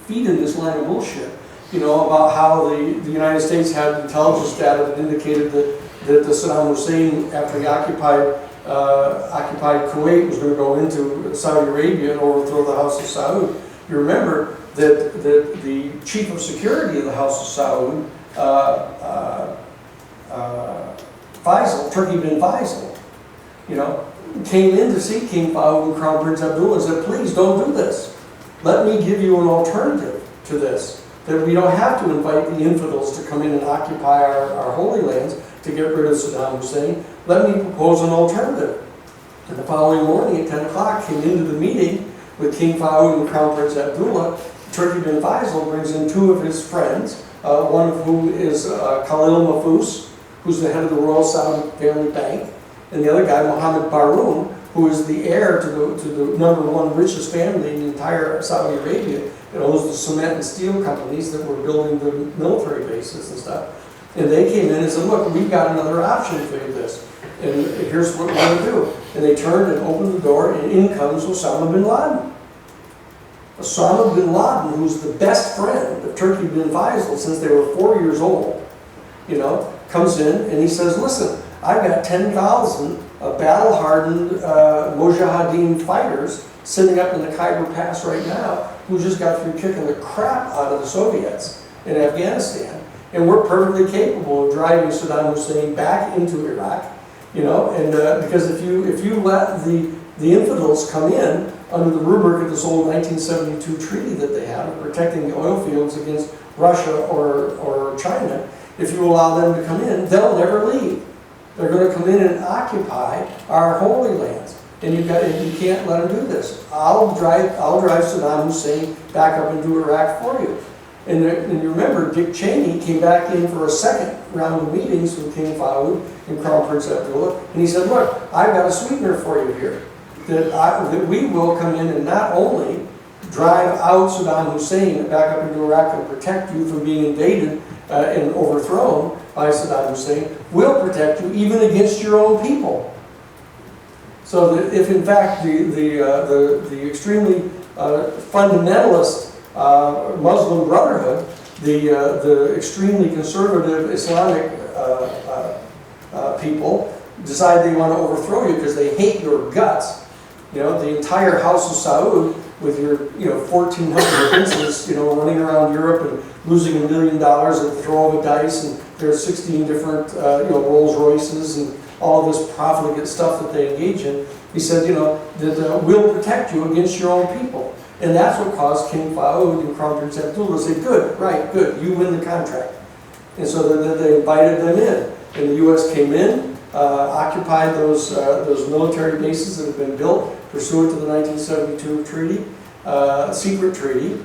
Speaker 1: feed him this line of bullshit, about how the United States had intelligence data that indicated that the Saddam Hussein, after he occupied Kuwait, was going to go into Saudi Arabia and overthrow the House of Saud. You remember that the chief of security of the House of Saud, Faisal, Turki bin Faisal, came in to see King Farouk and Crown Prince Abdullah and said, please don't do this. Let me give you an alternative to this, that we don't have to invite the infidels to come in and occupy our holy lands to get rid of Saddam Hussein. Let me propose an alternative. And the following morning at 10 o'clock came into the meeting with King Farouk and Crown Prince Abdullah. Turki bin Faisal brings in two of his friends, one of whom is Khalil Mahfouz, who's the head of the Royal Saudi Family Bank, and the other guy, Mohammed Baroun, who is the heir to the number one richest family in the entire Saudi Arabia, that owns the cement and steel companies that were building the military bases and stuff. And they came in and said, look, we've got another option for you this. And here's what we're going to do. And they turned and opened the door, and in comes Osama bin Laden. Osama bin Laden, who's the best friend of Turki bin Faisal since they were 4 years old, comes in and he says, listen, I've got 10,000 battle-hardened Mujahideen fighters sitting up in the Khyber Pass right now who just got through kicking the crap out of the Soviets in Afghanistan. And we're perfectly capable of driving Saddam Hussein back into Iraq, and because if you let the infidels come in under the rubric of this old 1972 treaty that they have of protecting the oil fields against Russia or China, if you allow them to come in, they'll never leave. They're going to come in and occupy our holy lands, and you can't let them do this. I'll drive Saddam Hussein back up into Iraq for you. And you remember, Dick Cheney came back in for a second round of meetings with King Farouk and Crown Prince Abdullah, and he said, look, I've got a sweetener for you here, that we will come in and not only drive out Saddam Hussein back up into Iraq and protect you from being invaded and overthrown by Saddam Hussein, we'll protect you even against your own people. So that if in fact the extremely fundamentalist Muslim Brotherhood, the extremely conservative Islamic people decide they want to overthrow you because they hate your guts, you know, the entire House of Saud with your 1,400 princes, running around Europe and losing $1 million at the throw of a dice, and there's 16 different Rolls Royces and all of this profligate stuff that they engage in. He said, that we'll protect you against your own people. And that's what caused King Faoud and Crown Prince Abdullah to say, good, right, good, you win the contract. And so then they invited them in. And the U.S. came in, occupied those military bases that had been built pursuant to the 1972 treaty, secret treaty,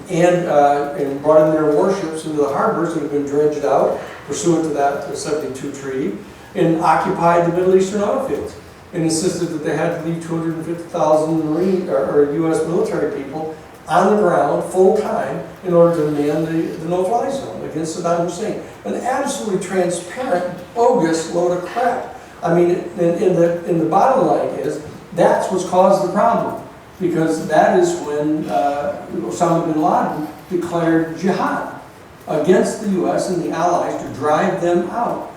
Speaker 1: and brought in their warships into the harbors that had been dredged out pursuant to that 72 treaty, and occupied the Middle Eastern oil fields, and insisted that they had to leave 250,000 Marine or U.S. military people on the ground full time in order to man the no-fly zone against Saddam Hussein. An absolutely transparent, bogus load of crap. I mean, in the bottom line is that's what's caused the problem, because that is when Osama bin Laden declared jihad against the U.S. and the Allies to drive them out.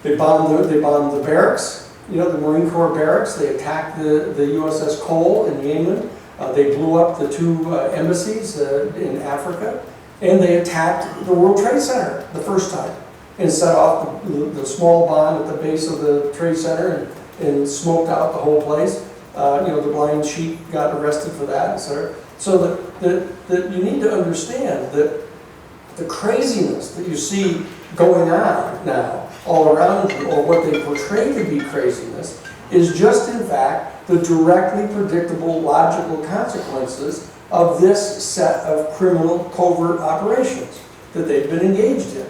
Speaker 1: They bombed the barracks, the Marine Corps barracks. They attacked the USS Cole in Yemen. They blew up the 2 embassies in Africa. And they attacked the World Trade Center the first time and set off the small bomb at the base of the Trade Center and smoked out the whole place. The blind sheep got arrested for that, etc. So that you need to understand that the craziness that you see going on now all around you, or what they portray to be craziness, is just in fact the directly predictable logical consequences of this set of criminal covert operations that they've been engaged in.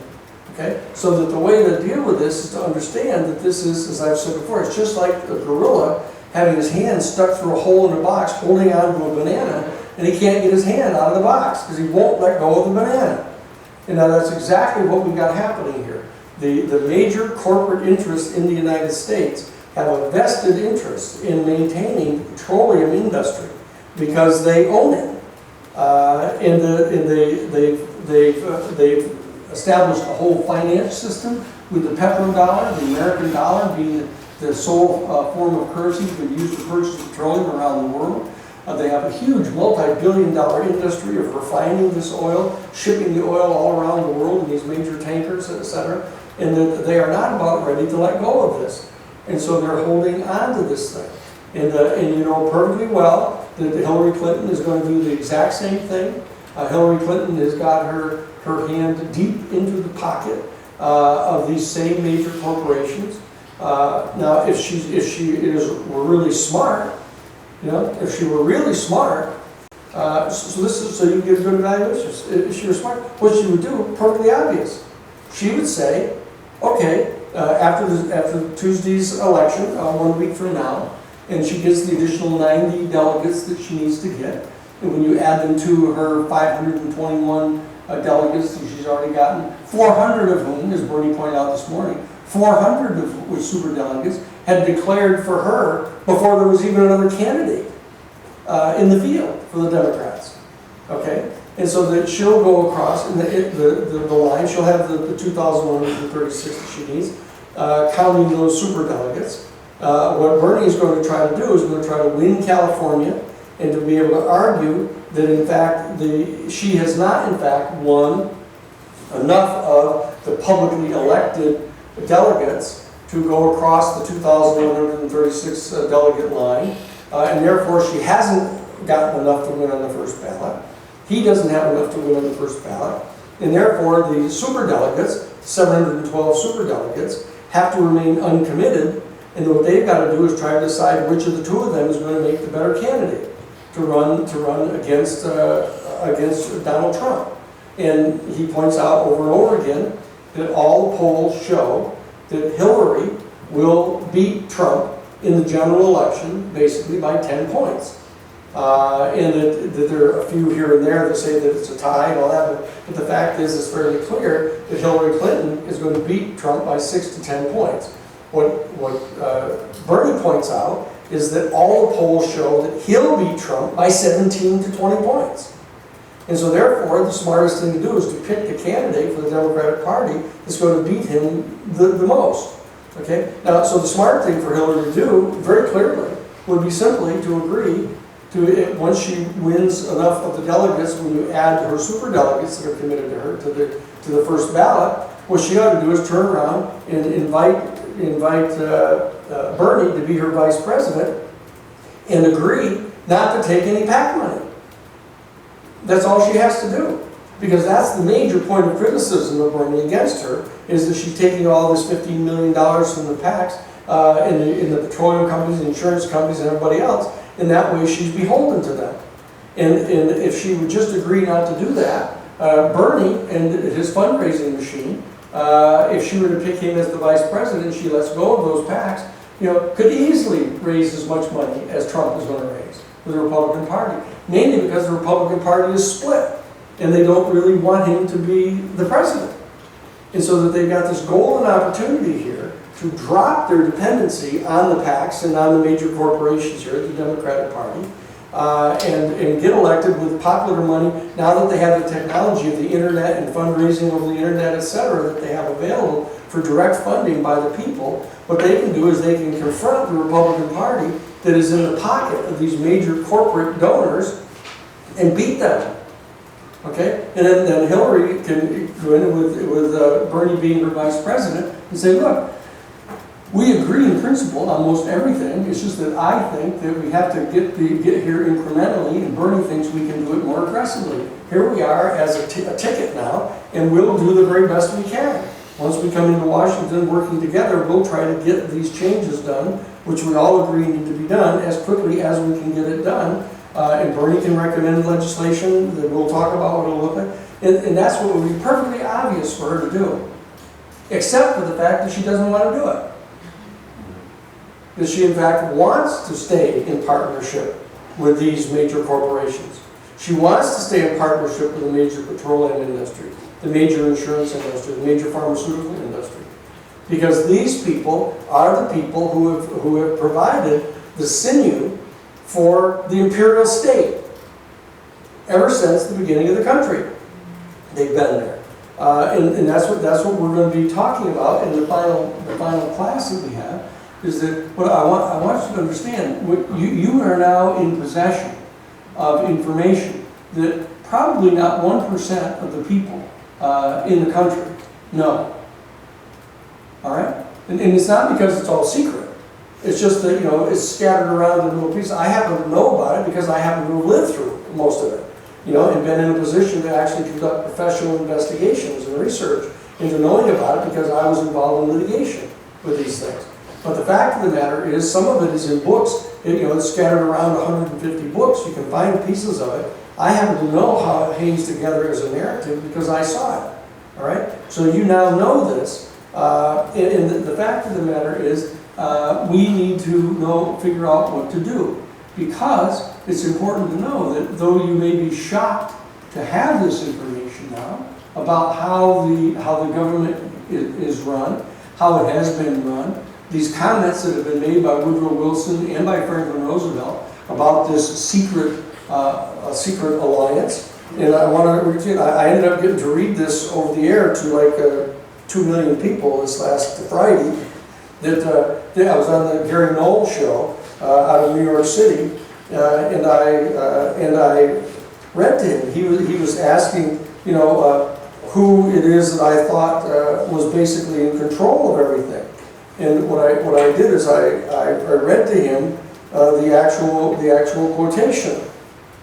Speaker 1: Okay? So that the way to deal with this is to understand that this is, as I've said before, it's just like a gorilla having his hand stuck through a hole in a box holding on to a banana, and he can't get his hand out of the box because he won't let go of the banana. And now that's exactly what we've got happening here. The major corporate interests in the United States have a vested interest in maintaining the petroleum industry because they own it. And they've established a whole finance system with the petrodollar, the American dollar being the sole form of currency to be used to purchase petroleum around the world. They have a huge multi-billion-dollar industry of refining this oil, shipping the oil all around the world in these major tankers, etc. And that they are not about ready to let go of this. And so they're holding on to this thing. And you know perfectly well that Hillary Clinton is going to do the exact same thing. Hillary Clinton has got her hand deep into the pocket of these same major corporations. Now, if she were really smart, if she were really smart, so you get a good evaluation. If she were smart, what she would do, perfectly obvious. She would say, okay, after Tuesday's election, 1 week from now, and she gets the additional 90 delegates that she needs to get, and when you add them to her 521 delegates that she's already gotten, 400 of whom, as Bernie pointed out this morning, 400 of which super delegates had declared for her before there was even another candidate in the field for the Democrats. Okay? And so that she'll go across in the line, she'll have the 2,136 that she needs, counting those super delegates. What Bernie is going to try to do is going to try to win California and to be able to argue that in fact she has not in fact won enough of the publicly elected delegates to go across the 2,136 delegate line, and therefore she hasn't gotten enough to win on the first ballot. He doesn't have enough to win on the first ballot, and therefore the superdelegates, 712 superdelegates, have to remain uncommitted, and what they've got to do is try to decide which of the 2 of them is going to make the better candidate to run against Donald Trump. And he points out over and over again that all the polls show that Hillary will beat Trump in the general election basically by 10 points. And that there are a few here and there that say that it's a tie and all that, but the fact is it's fairly clear that Hillary Clinton is going to beat Trump by 6 to 10 points. What Bernie points out is that all the polls show that he'll beat Trump by 17 to 20 points. And so therefore, the smartest thing to do is to pick the candidate for the Democratic Party that's going to beat him the most. Okay? Now, so the smart thing for Hillary to do, very clearly, would be simply to agree to, once she wins enough of the delegates, when you add her super delegates that are committed to her to the first ballot, what she ought to do is turn around and invite Bernie to be her vice president and agree not to take any PAC money. That's all she has to do. Because that's the major point of criticism of Bernie against her, is that she's taking all this $15 million from the PACs in the petroleum companies, the insurance companies, and everybody else. And that way she's beholden to them. And if she would just agree not to do that, Bernie and his fundraising machine, if she were to pick him as the vice president, she lets go of those PACs, could easily raise as much money as Trump is going to raise for the Republican Party. Mainly because the Republican Party is split, and they don't really want him to be the president. And so that they've got this golden opportunity here to drop their dependency on the PACs and on the major corporations here at the Democratic Party, and get elected with popular money now that they have the technology of the internet and fundraising over the internet, etc., that they have available for direct funding by the people. What they can do is they can confront the Republican Party that is in the pocket of these major corporate donors and beat them. Okay? And then Hillary can go in with Bernie being her vice president and say, look, we agree in principle on most everything. It's just that I think that we have to get here incrementally, and Bernie thinks we can do it more aggressively. Here we are as a ticket now, and we'll do the very best we can. Once we come into Washington working together, we'll try to get these changes done, which we all agree need to be done as quickly as we can get it done. And Bernie can recommend legislation that we'll talk about what it'll look like. And that's what would be perfectly obvious for her to do. Except for the fact that she doesn't want to do it. That she in fact wants to stay in partnership with these major corporations. She wants to stay in partnership with the major petroleum industry, the major insurance industry, the major pharmaceutical industry. Because these people are the people who have provided the sinew for the imperial state ever since the beginning of the country. They've been there. And that's what we're going to be talking about in the final class that we have, is that what I want you to understand, you are now in possession of information that probably not 1% of the people in the country know. All right? And it's not because it's all secret. It's just that, it's scattered around in little pieces. I happen to know about it because I happen to have lived through most of it, and been in a position to actually conduct professional investigations and research into knowing about it because I was involved in litigation with these things. But the fact of the matter is, some of it is in books. It's scattered around 150 books. You can find pieces of it. I happen to know how it hangs together as a narrative because I saw it. All right? So you now know this. And the fact of the matter is, we need to figure out what to do, because it's important to know that though you may be shocked to have this information now about how the government is run, how it has been run, these comments that have been made by Woodrow Wilson and by Franklin Roosevelt about this secret alliance. And I ended up getting to read this over the air to like 2 million people this last Friday. I was on the Gary Knowles show out of New York City, and I read to him. He was asking, who it is that I thought was basically in control of everything. And what I did is I read to him the actual quotation,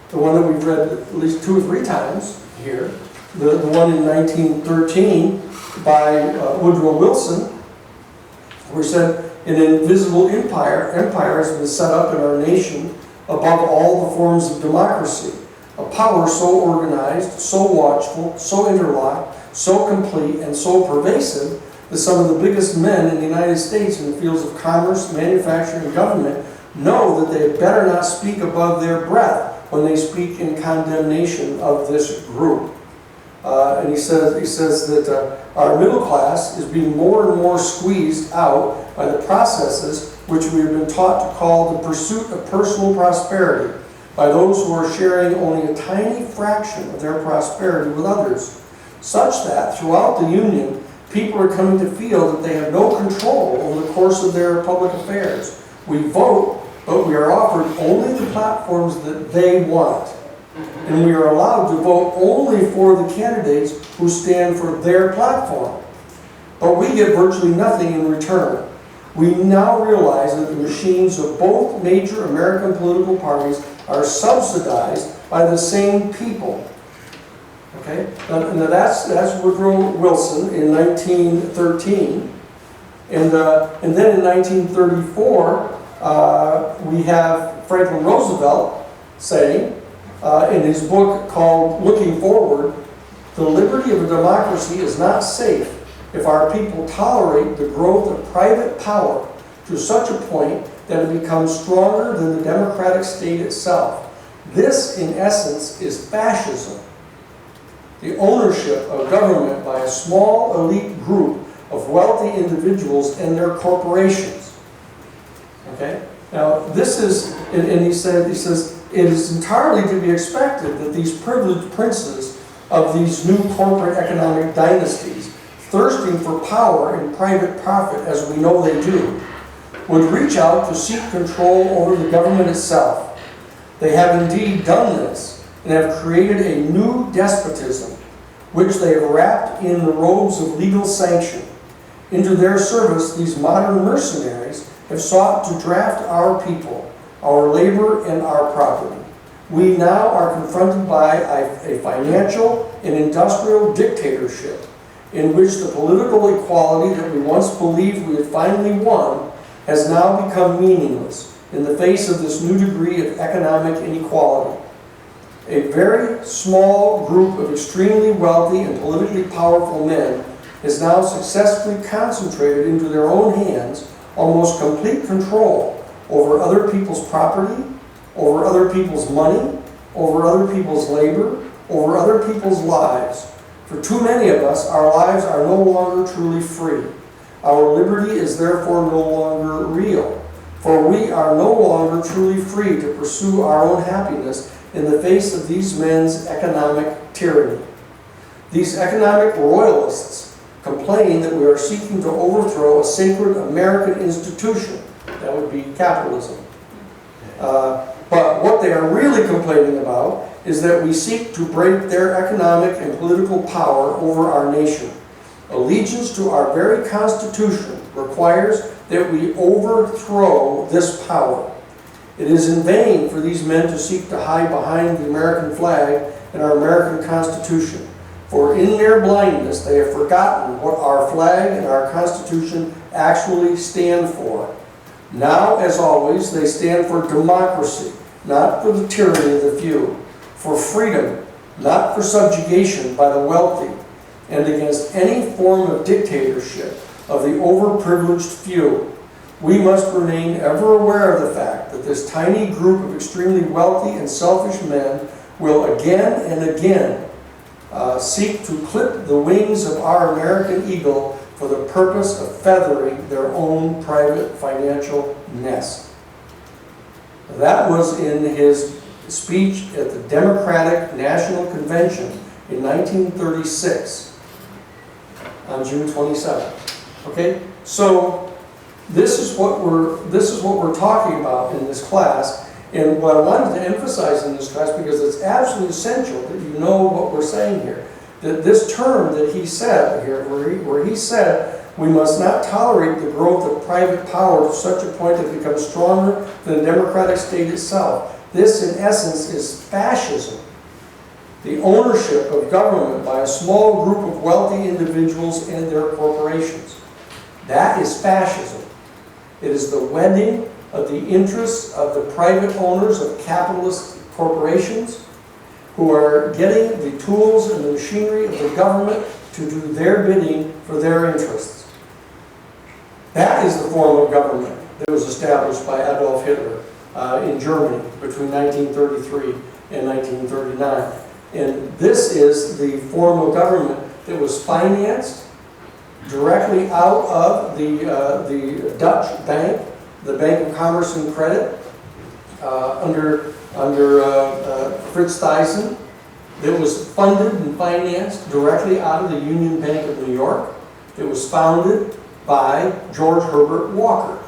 Speaker 1: the one that we've read at least 2 or 3 times here, the one in 1913 by Woodrow Wilson, where it said, "An invisible empire has been set up in our nation above all the forms of democracy. A power so organized, so watchful, so interlocked, so complete, and so pervasive that some of the biggest men in the United States in the fields of commerce, manufacturing, and government know that they had better not speak above their breath when they speak in condemnation of this group." And he says that our middle class is being more and more squeezed out by the processes which we have been taught to call the pursuit of personal prosperity by those who are sharing only a tiny fraction of their prosperity with others, such that throughout the Union, people are coming to feel that they have no control over the course of their public affairs. We vote, but we are offered only the platforms that they want. And we are allowed to vote only for the candidates who stand for their platform. But we get virtually nothing in return. We now realize that the machines of both major American political parties are subsidized by the same people. Okay? Now that's Woodrow Wilson in 1913. And then in 1934, we have Franklin Roosevelt saying, in his book called Looking Forward, the liberty of a democracy is not safe if our people tolerate the growth of private power to such a point that it becomes stronger than the democratic state itself. This, in essence, is fascism. The ownership of government by a small elite group of wealthy individuals and their corporations. Okay? Now, this is, and he says, it is entirely to be expected that these privileged princes of these new corporate economic dynasties, thirsting for power and private profit as we know they do, would reach out to seek control over the government itself. They have indeed done this and have created a new despotism, which they have wrapped in the robes of legal sanction. Into their service, these modern mercenaries have sought to draft our people, our labor, and our property. We now are confronted by a financial and industrial dictatorship in which the political equality that we once believed we had finally won has now become meaningless in the face of this new degree of economic inequality. A very small group of extremely wealthy and politically powerful men has now successfully concentrated into their own hands almost complete control over other people's property, over other people's money, over other people's labor, over other people's lives. For too many of us, our lives are no longer truly free. Our liberty is therefore no longer real, for we are no longer truly free to pursue our own happiness in the face of these men's economic tyranny. These economic royalists complain that we are seeking to overthrow a sacred American institution. That would be capitalism. But what they are really complaining about is that we seek to break their economic and political power over our nation. Allegiance to our very Constitution requires that we overthrow this power. It is in vain for these men to seek to hide behind the American flag and our American Constitution, for in their blindness they have forgotten what our flag and our Constitution actually stand for. Now, as always, they stand for democracy, not for the tyranny of the few, for freedom, not for subjugation by the wealthy, and against any form of dictatorship of the overprivileged few. We must remain ever aware of the fact that this tiny group of extremely wealthy and selfish men will again and again seek to clip the wings of our American eagle for the purpose of feathering their own private financial nest. That was in his speech at the Democratic National Convention in 1936 on June 27th. Okay, so this is what we're talking about in this class, and what I wanted to emphasize in this class, because it's absolutely essential that you know what we're saying here. That this term that he said here, where he said we must not tolerate the growth of private power to such a point that it becomes stronger than the democratic state itself. This, in essence, is fascism. The ownership of government by a small group of wealthy individuals and their corporations. That is fascism. It is the wedding of the interests of the private owners of capitalist corporations who are getting the tools and the machinery of the government to do their bidding for their interests. That is the form of government that was established by Adolf Hitler in Germany between 1933 and 1939. And this is the form of government that was financed directly out of the Dutch bank, the Bank of Commerce and Credit, under Fritz Thyssen, that was funded and financed directly out of the Union Bank of New York. It was founded by George Herbert Walker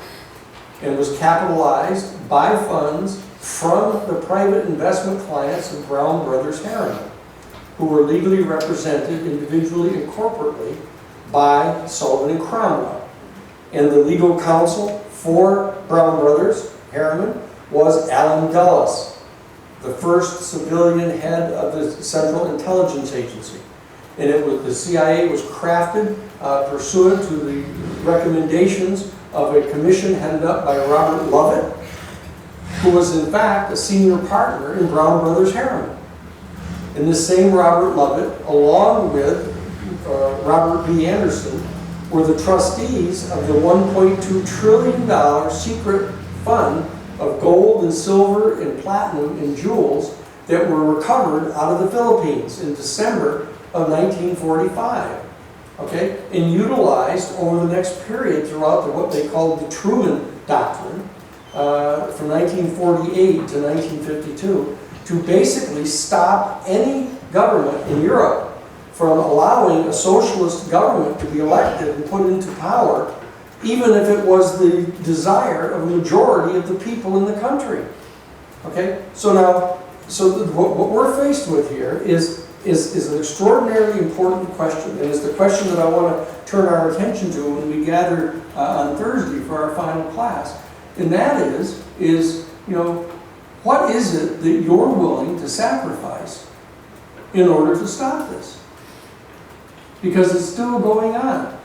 Speaker 1: and was capitalized by funds from the private investment clients of Brown Brothers Harriman, who were legally represented individually and corporately by Sullivan and Cromwell. And the legal counsel for Brown Brothers Harriman was Allen Dulles, the first civilian head of the Central Intelligence Agency. And the CIA was crafted pursuant to the recommendations of a commission headed up by Robert Lovett, who was in fact a senior partner in Brown Brothers Harriman. And this same Robert Lovett, along with Robert B. Anderson, were the trustees of the $1.2 trillion secret fund of gold and silver and platinum and jewels that were recovered out of the Philippines in December of 1945, okay, and utilized over the next period throughout what they called the Truman Doctrine from 1948 to 1952 to basically stop any government in Europe from allowing a socialist government to be elected and put into power, even if it was the desire of a majority of the people in the country. Okay, so now, what we're faced with here is an extraordinarily important question, and is the question that I want to turn our attention to when we gather on Thursday for our final class, and that is you know, what is it that you're willing to sacrifice in order to stop this? Because it's still going on.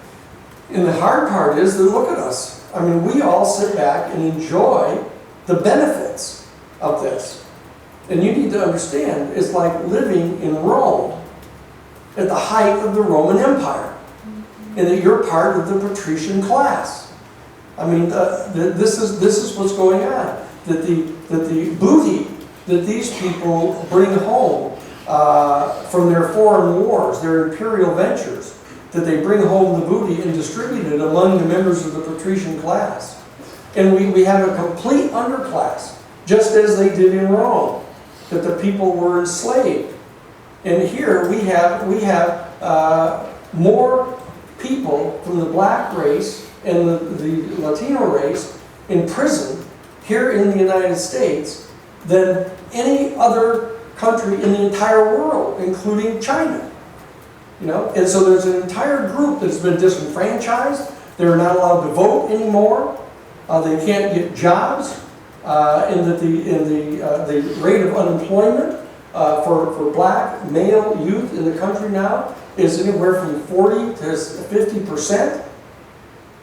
Speaker 1: And the hard part is that look at us. I mean, we all sit back and enjoy the benefits of this. And you need to understand, it's like living in Rome at the height of the Roman Empire, and that you're part of the patrician class. I mean, this is what's going on. That the booty that these people bring home from their foreign wars, their imperial ventures, that they bring home the booty and distribute it among the members of the patrician class. And we have a complete underclass, just as they did in Rome, that the people were enslaved. And here we have more people from the black race and the Latino race in prison here in the United States than any other country in the entire world, including China. You know, and so there's an entire group that's been disenfranchised. They're not allowed to vote anymore. They can't get jobs, and that the rate of unemployment for black male youth in the country now is anywhere from 40 to 50%.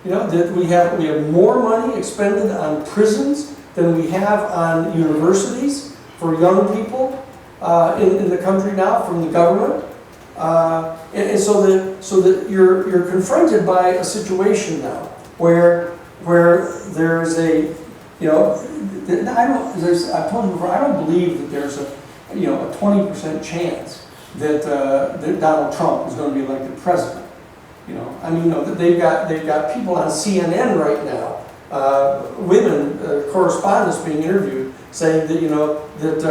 Speaker 1: You know, that we have more money expended on prisons than we have on universities for young people in the country now from the government. And so that you're confronted by a situation now where there's a, you know, I've told you before, I don't believe that there's a 20% chance that Donald Trump is going to be elected president. You know, I mean, they've got people on CNN right now, women correspondents being interviewed, saying that that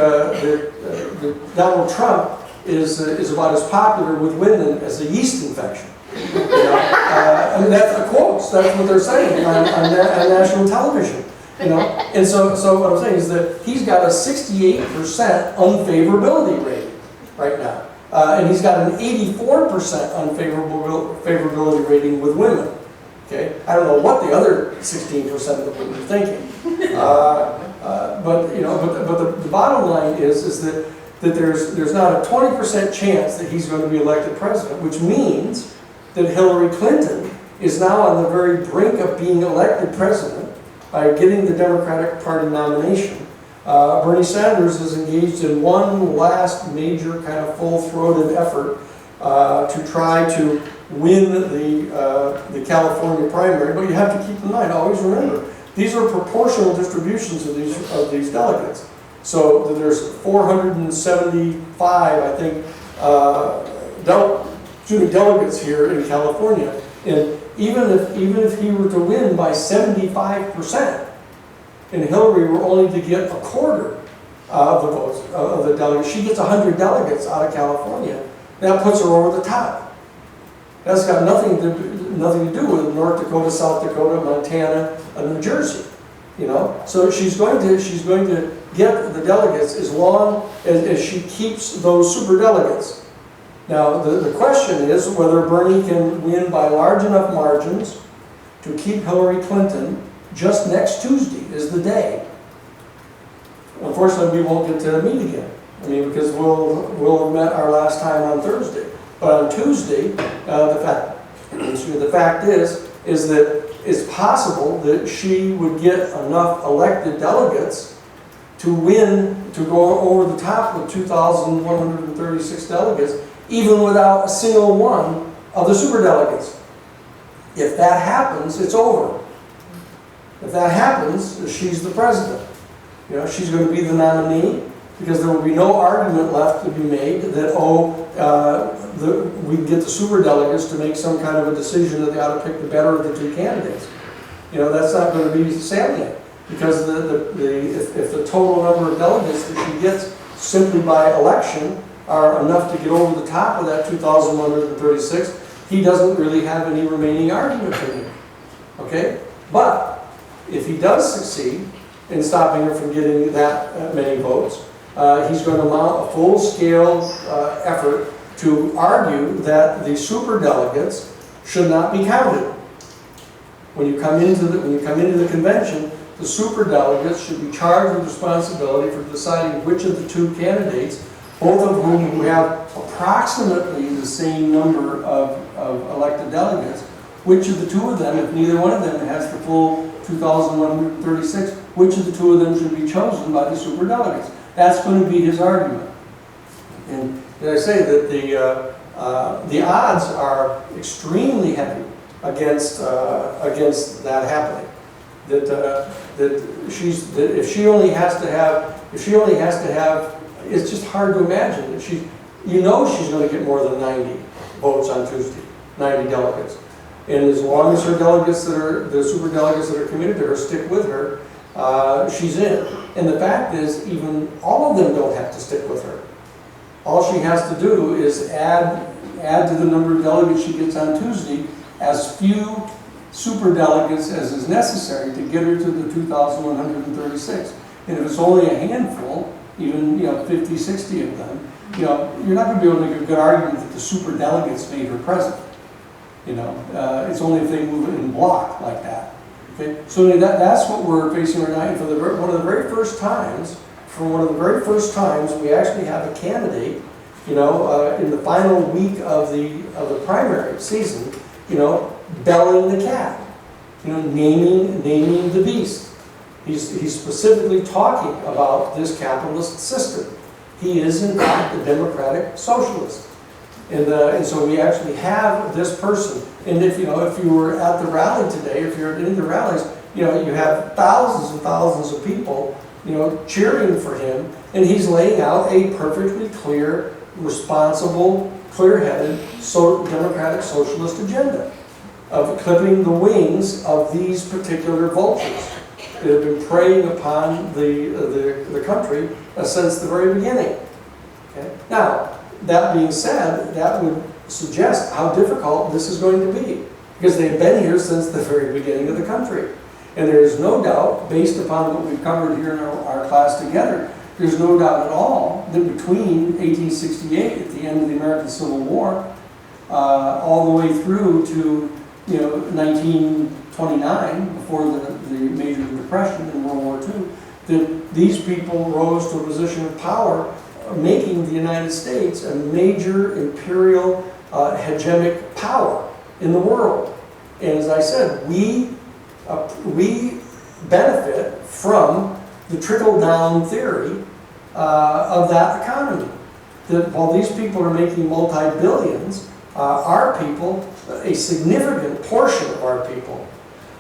Speaker 1: Donald Trump is about as popular with women as a yeast infection. You know? I mean, that's the quotes. That's what they're saying on national television. You know, and so what I'm saying is that he's got a 68% unfavorability rating right now, and he's got an 84% unfavorability rating with women. Okay, I don't know what the other 16% of the women are thinking, but you know, but the bottom line is that there's not a 20% chance that he's going to be elected president, which means that Hillary Clinton is now on the very brink of being elected president by getting the Democratic Party nomination. Bernie Sanders is engaged in one last major kind of full-throated effort to try to win the California primary, but you have to keep in mind, always remember, these are proportional distributions of these delegates. So there's 475, I think, student delegates here in California. And even if he were to win by 75%, and Hillary were only to get a quarter of the votes of the delegates, she gets 100 delegates out of California. That puts her over the top. That's got nothing to do with North Dakota, South Dakota, Montana, and New Jersey. You know, so she's going to get the delegates as long as she keeps those super delegates. Now the question is whether Bernie can win by large enough margins to keep Hillary Clinton. Just next Tuesday is the day. Unfortunately, we won't get to meet again. I mean, because we'll have met our last time on Thursday. But on Tuesday, the fact is that it's possible that she would get enough elected delegates to win, to go over the top with 2,136 delegates, even without a single one of the superdelegates. If that happens, it's over. If that happens, she's the president. You know, she's going to be the nominee, because there will be no argument left to be made that, we can get the superdelegates to make some kind of a decision that they ought to pick the better of the two candidates. You know, that's not going to be salient, because if the total number of delegates that she gets simply by election are enough to get over the top of that 2,136, he doesn't really have any remaining argument for him. Okay? But if he does succeed in stopping her from getting that many votes, he's going to mount a full-scale effort to argue that the superdelegates should not be counted. When you come into the convention, the superdelegates should be charged with responsibility for deciding which of the two candidates, both of whom who have approximately the same number of elected delegates, which of the two of them, if neither one of them has the full 2,136, which of the two of them should be chosen by the superdelegates. That's going to be his argument. And I say that the odds are extremely heavy against that happening. That if she only has to have, it's just hard to imagine that she's going to get more than 90 votes on Tuesday, 90 delegates. And as long as her delegates the superdelegates that are committed to her stick with her, she's in. And the fact is, even all of them don't have to stick with her. All she has to do is add to the number of delegates she gets on Tuesday as few superdelegates as is necessary to get her to the 2,136. And if it's only a handful, even 50, 60 of them, you're not going to be able to make a good argument that the superdelegates made her president. It's only if they move it in block like that. Okay, so that's what we're facing right now. And for one of the very first times, we actually have a candidate, in the final week of the primary season, belling the cat, naming the beast. He's specifically talking about this capitalist system. He is in fact a democratic socialist. And so we actually have this person. And if you were at the rally today, if you're at any of the rallies, you have thousands and thousands of people, cheering for him. And he's laying out a perfectly clear, responsible, clear-headed, democratic socialist agenda of clipping the wings of these particular vultures that have been preying upon the country since the very beginning. Okay? Now, that being said, that would suggest how difficult this is going to be, because they've been here since the very beginning of the country. And there is no doubt, based upon what we've covered here in our class together, there's no doubt at all that between 1868, at the end of the American Civil War, all the way through to 1929, before the major depression in World War II, that these people rose to a position of power, making the United States a major imperial hegemonic power in the world. And as I said, we benefit from the trickle-down theory of that economy. That while these people are making multi-billions, our people, a significant portion of our people,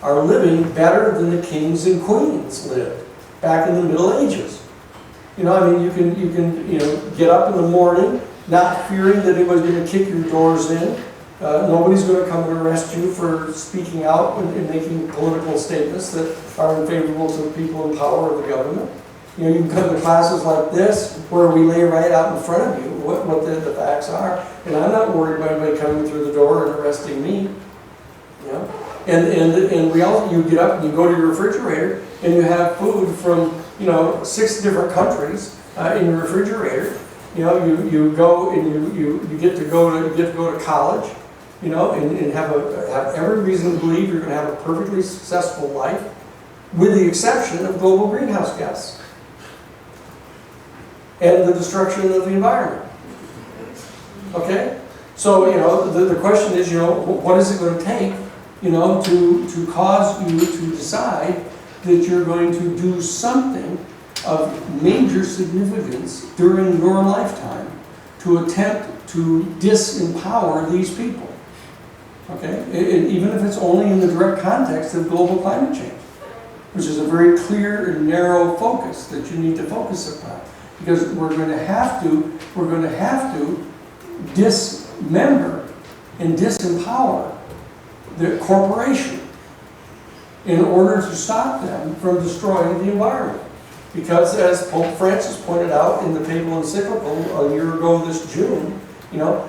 Speaker 1: are living better than the kings and queens lived back in the Middle Ages. You know, I mean, you can get up in the morning not fearing that anybody's going to kick your doors in. Nobody's going to come and arrest you for speaking out and making political statements that are unfavorable to the people in power or the government. You know, you can come to classes like this where we lay right out in front of you what the facts are, and I'm not worried about anybody coming through the door and arresting me. You know, and we also, you get up and you go to your refrigerator and you have food from 6 different countries in your refrigerator. You know, you go and you get to go to college. You know, and have every reason to believe you're going to have a perfectly successful life, with the exception of global greenhouse gases and the destruction of the environment. Okay? So, the question is, what is it going to take, to cause you to decide that you're going to do something of major significance during your lifetime to attempt to disempower these people? Okay? Even if it's only in the direct context of global climate change, which is a very clear and narrow focus that you need to focus upon. Because we're going to have to dismember and disempower the corporation in order to stop them from destroying the environment. Because as Pope Francis pointed out in the papal encyclical a year ago this June,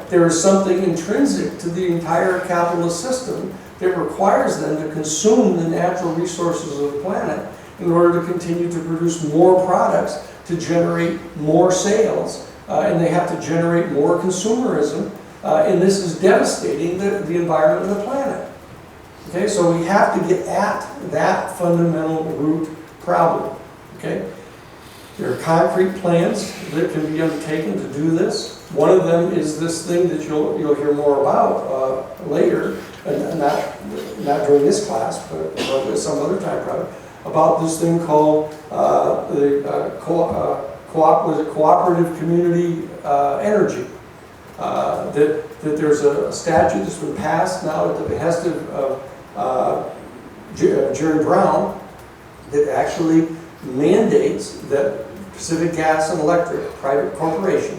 Speaker 1: there is something intrinsic to the entire capitalist system that requires them to consume the natural resources of the planet in order to continue to produce more products to generate more sales, and they have to generate more consumerism, and this is devastating the environment of the planet. Okay, so we have to get at that fundamental root problem. Okay, there are concrete plans that can be undertaken to do this. One of them is this thing that you'll hear more about later, and not during this class, but some other time probably, about this thing called the cooperative community energy. That there's a statute that's been passed now at the behest of Jerry Brown that actually mandates that Pacific Gas and Electric, private corporation,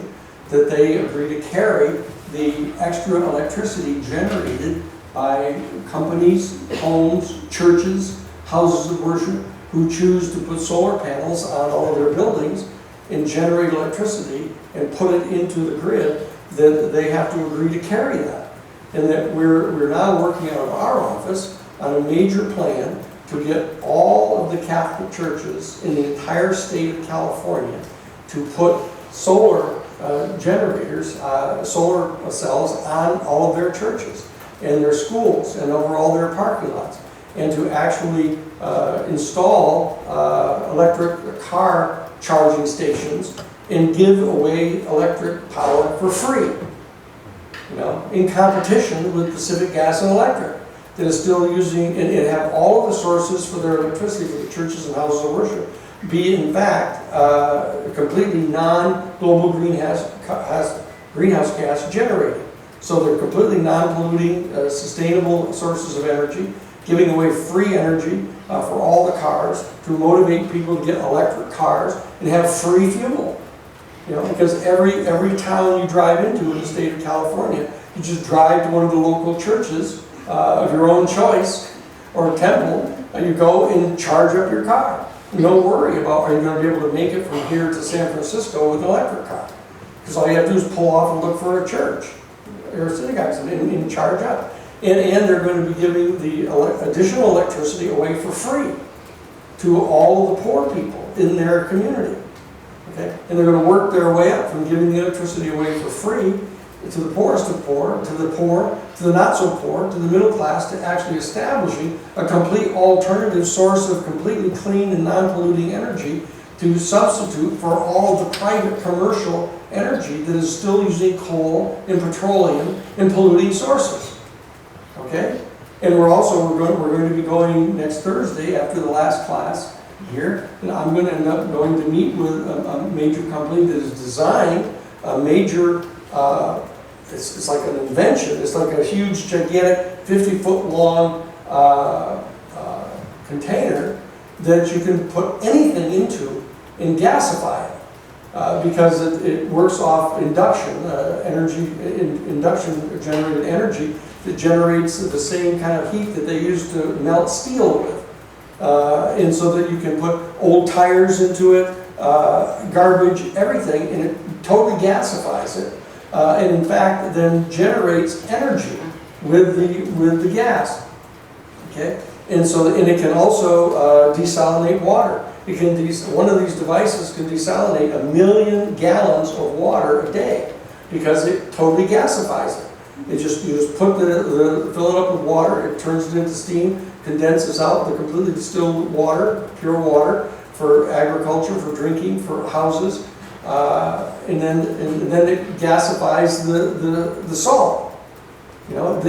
Speaker 1: that they agree to carry the extra electricity generated by companies, homes, churches, houses of worship, who choose to put solar panels on all of their buildings and generate electricity and put it into the grid, that they have to agree to carry that. And that we're now working out of our office on a major plan to get all of the Catholic churches in the entire state of California to put solar generators, solar cells on all of their churches and their schools and over all their parking lots, and to actually install electric car charging stations and give away electric power for free, in competition with Pacific Gas and Electric, that is still using and have all of the sources for their electricity for the churches and houses of worship be in fact completely non-global greenhouse gas generated. So they're completely non-polluting, sustainable sources of energy, giving away free energy for all the cars to motivate people to get electric cars and have free fuel. Because every town you drive into in the state of California, you just drive to one of the local churches of your own choice or temple, and you go and charge up your car. No worry about are you going to be able to make it from here to San Francisco with an electric car. Because all you have to do is pull off and look for a church or synagogues and charge up. And they're going to be giving the additional electricity away for free to all of the poor people in their community. Okay? And they're going to work their way up from giving the electricity away for free to the poorest of poor, to the not so poor, to the middle class, to actually establishing a complete alternative source of completely clean and non-polluting energy to substitute for all of the private commercial energy that is still using coal and petroleum and polluting sources. Okay? And we're going to be going next Thursday after the last class here, and I'm going to end up going to meet with a major company that has designed a major it's like an invention. It's like a huge, gigantic, 50-foot long container that you can put anything into and gasify it. because it works off induction, induction generated energy that generates the same kind of heat that they use to melt steel with. And so that you can put old tires into it, garbage, everything, and it totally gasifies it. And in fact, then generates energy with the gas. Okay, and it can also desalinate water. It can one of these devices can desalinate 1 million gallons of water a day because it totally gasifies it. You just put fill it up with water. It turns it into steam, condenses out the completely distilled water, pure water for agriculture, for drinking, for houses, and then it gasifies the salt. You know,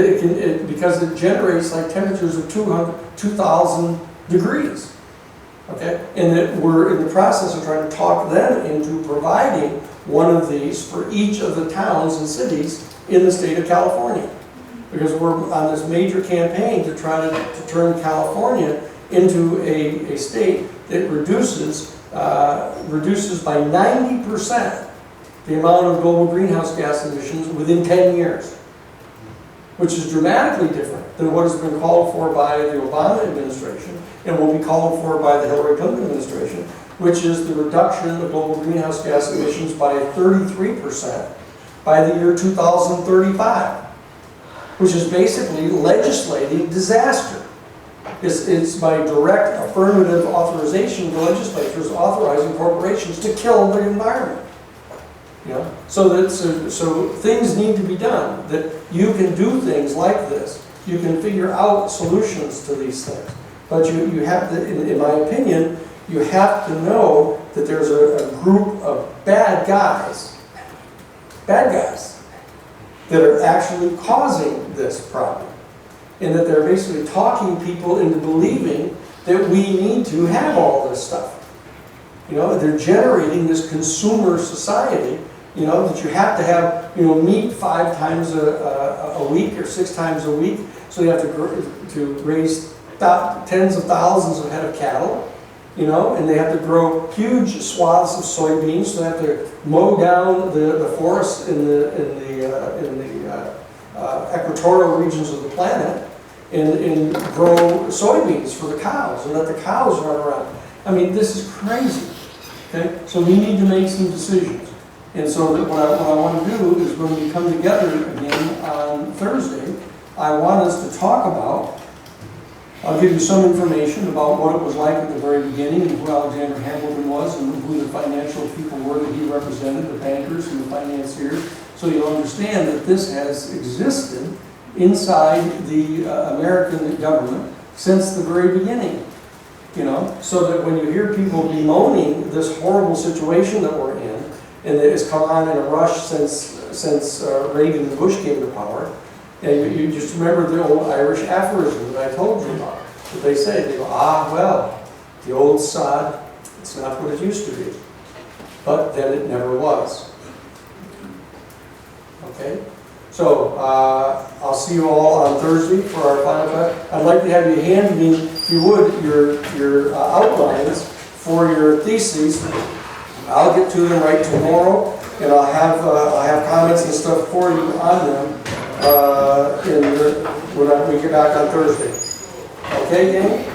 Speaker 1: because it generates like temperatures of 2,000 degrees. Okay, and that we're in the process of trying to talk them into providing one of these for each of the towns and cities in the state of California, because we're on this major campaign to try to turn California into a state that reduces by 90% the amount of global greenhouse gas emissions within 10 years, which is dramatically different than what has been called for by the Obama administration and will be called for by the Hillary Clinton administration, which is the reduction of global greenhouse gas emissions by 33% by the year 2035, which is basically legislating disaster. It's by direct affirmative authorization, the legislature is authorizing corporations to kill the environment. You know, so things need to be done, that you can do things like this. You can figure out solutions to these things. But you have to, in my opinion, you have to know that there's a group of bad guys that are actually causing this problem. And that they're basically talking people into believing that we need to have all this stuff. You know, they're generating this consumer society, you know, that you have to have, you know, meat 5 times a week or 6 times a week. So you have to raise tens of thousands of head of cattle, you know, and they have to grow huge swaths of soybeans. So they have to mow down the forests in the equatorial regions of the planet and grow soybeans for the cows and let the cows run around. I mean, this is crazy. Okay, so we need to make some decisions. And so that what I want to do is when we come together again on Thursday, I want us to talk about, I'll give you some information about what it was like at the very beginning and who Alexander Hamilton was and who the financial people were that he represented, the bankers and the financiers, so you'll understand that this has existed inside the American government since the very beginning. You know, so that when you hear people bemoaning this horrible situation that we're in, and it has come on in a rush since Reagan and Bush came to power, and you just remember the old Irish aphorism that I told you about. That they say, they go, well, the old sod, it's not what it used to be. But then it never was. Okay? So, I'll see you all on Thursday for our final class. I'd like to have you hand me, if you would, your outlines for your theses. I'll get to them right tomorrow, and I'll have comments and stuff for you on them when we get back on Thursday. Okay, gang?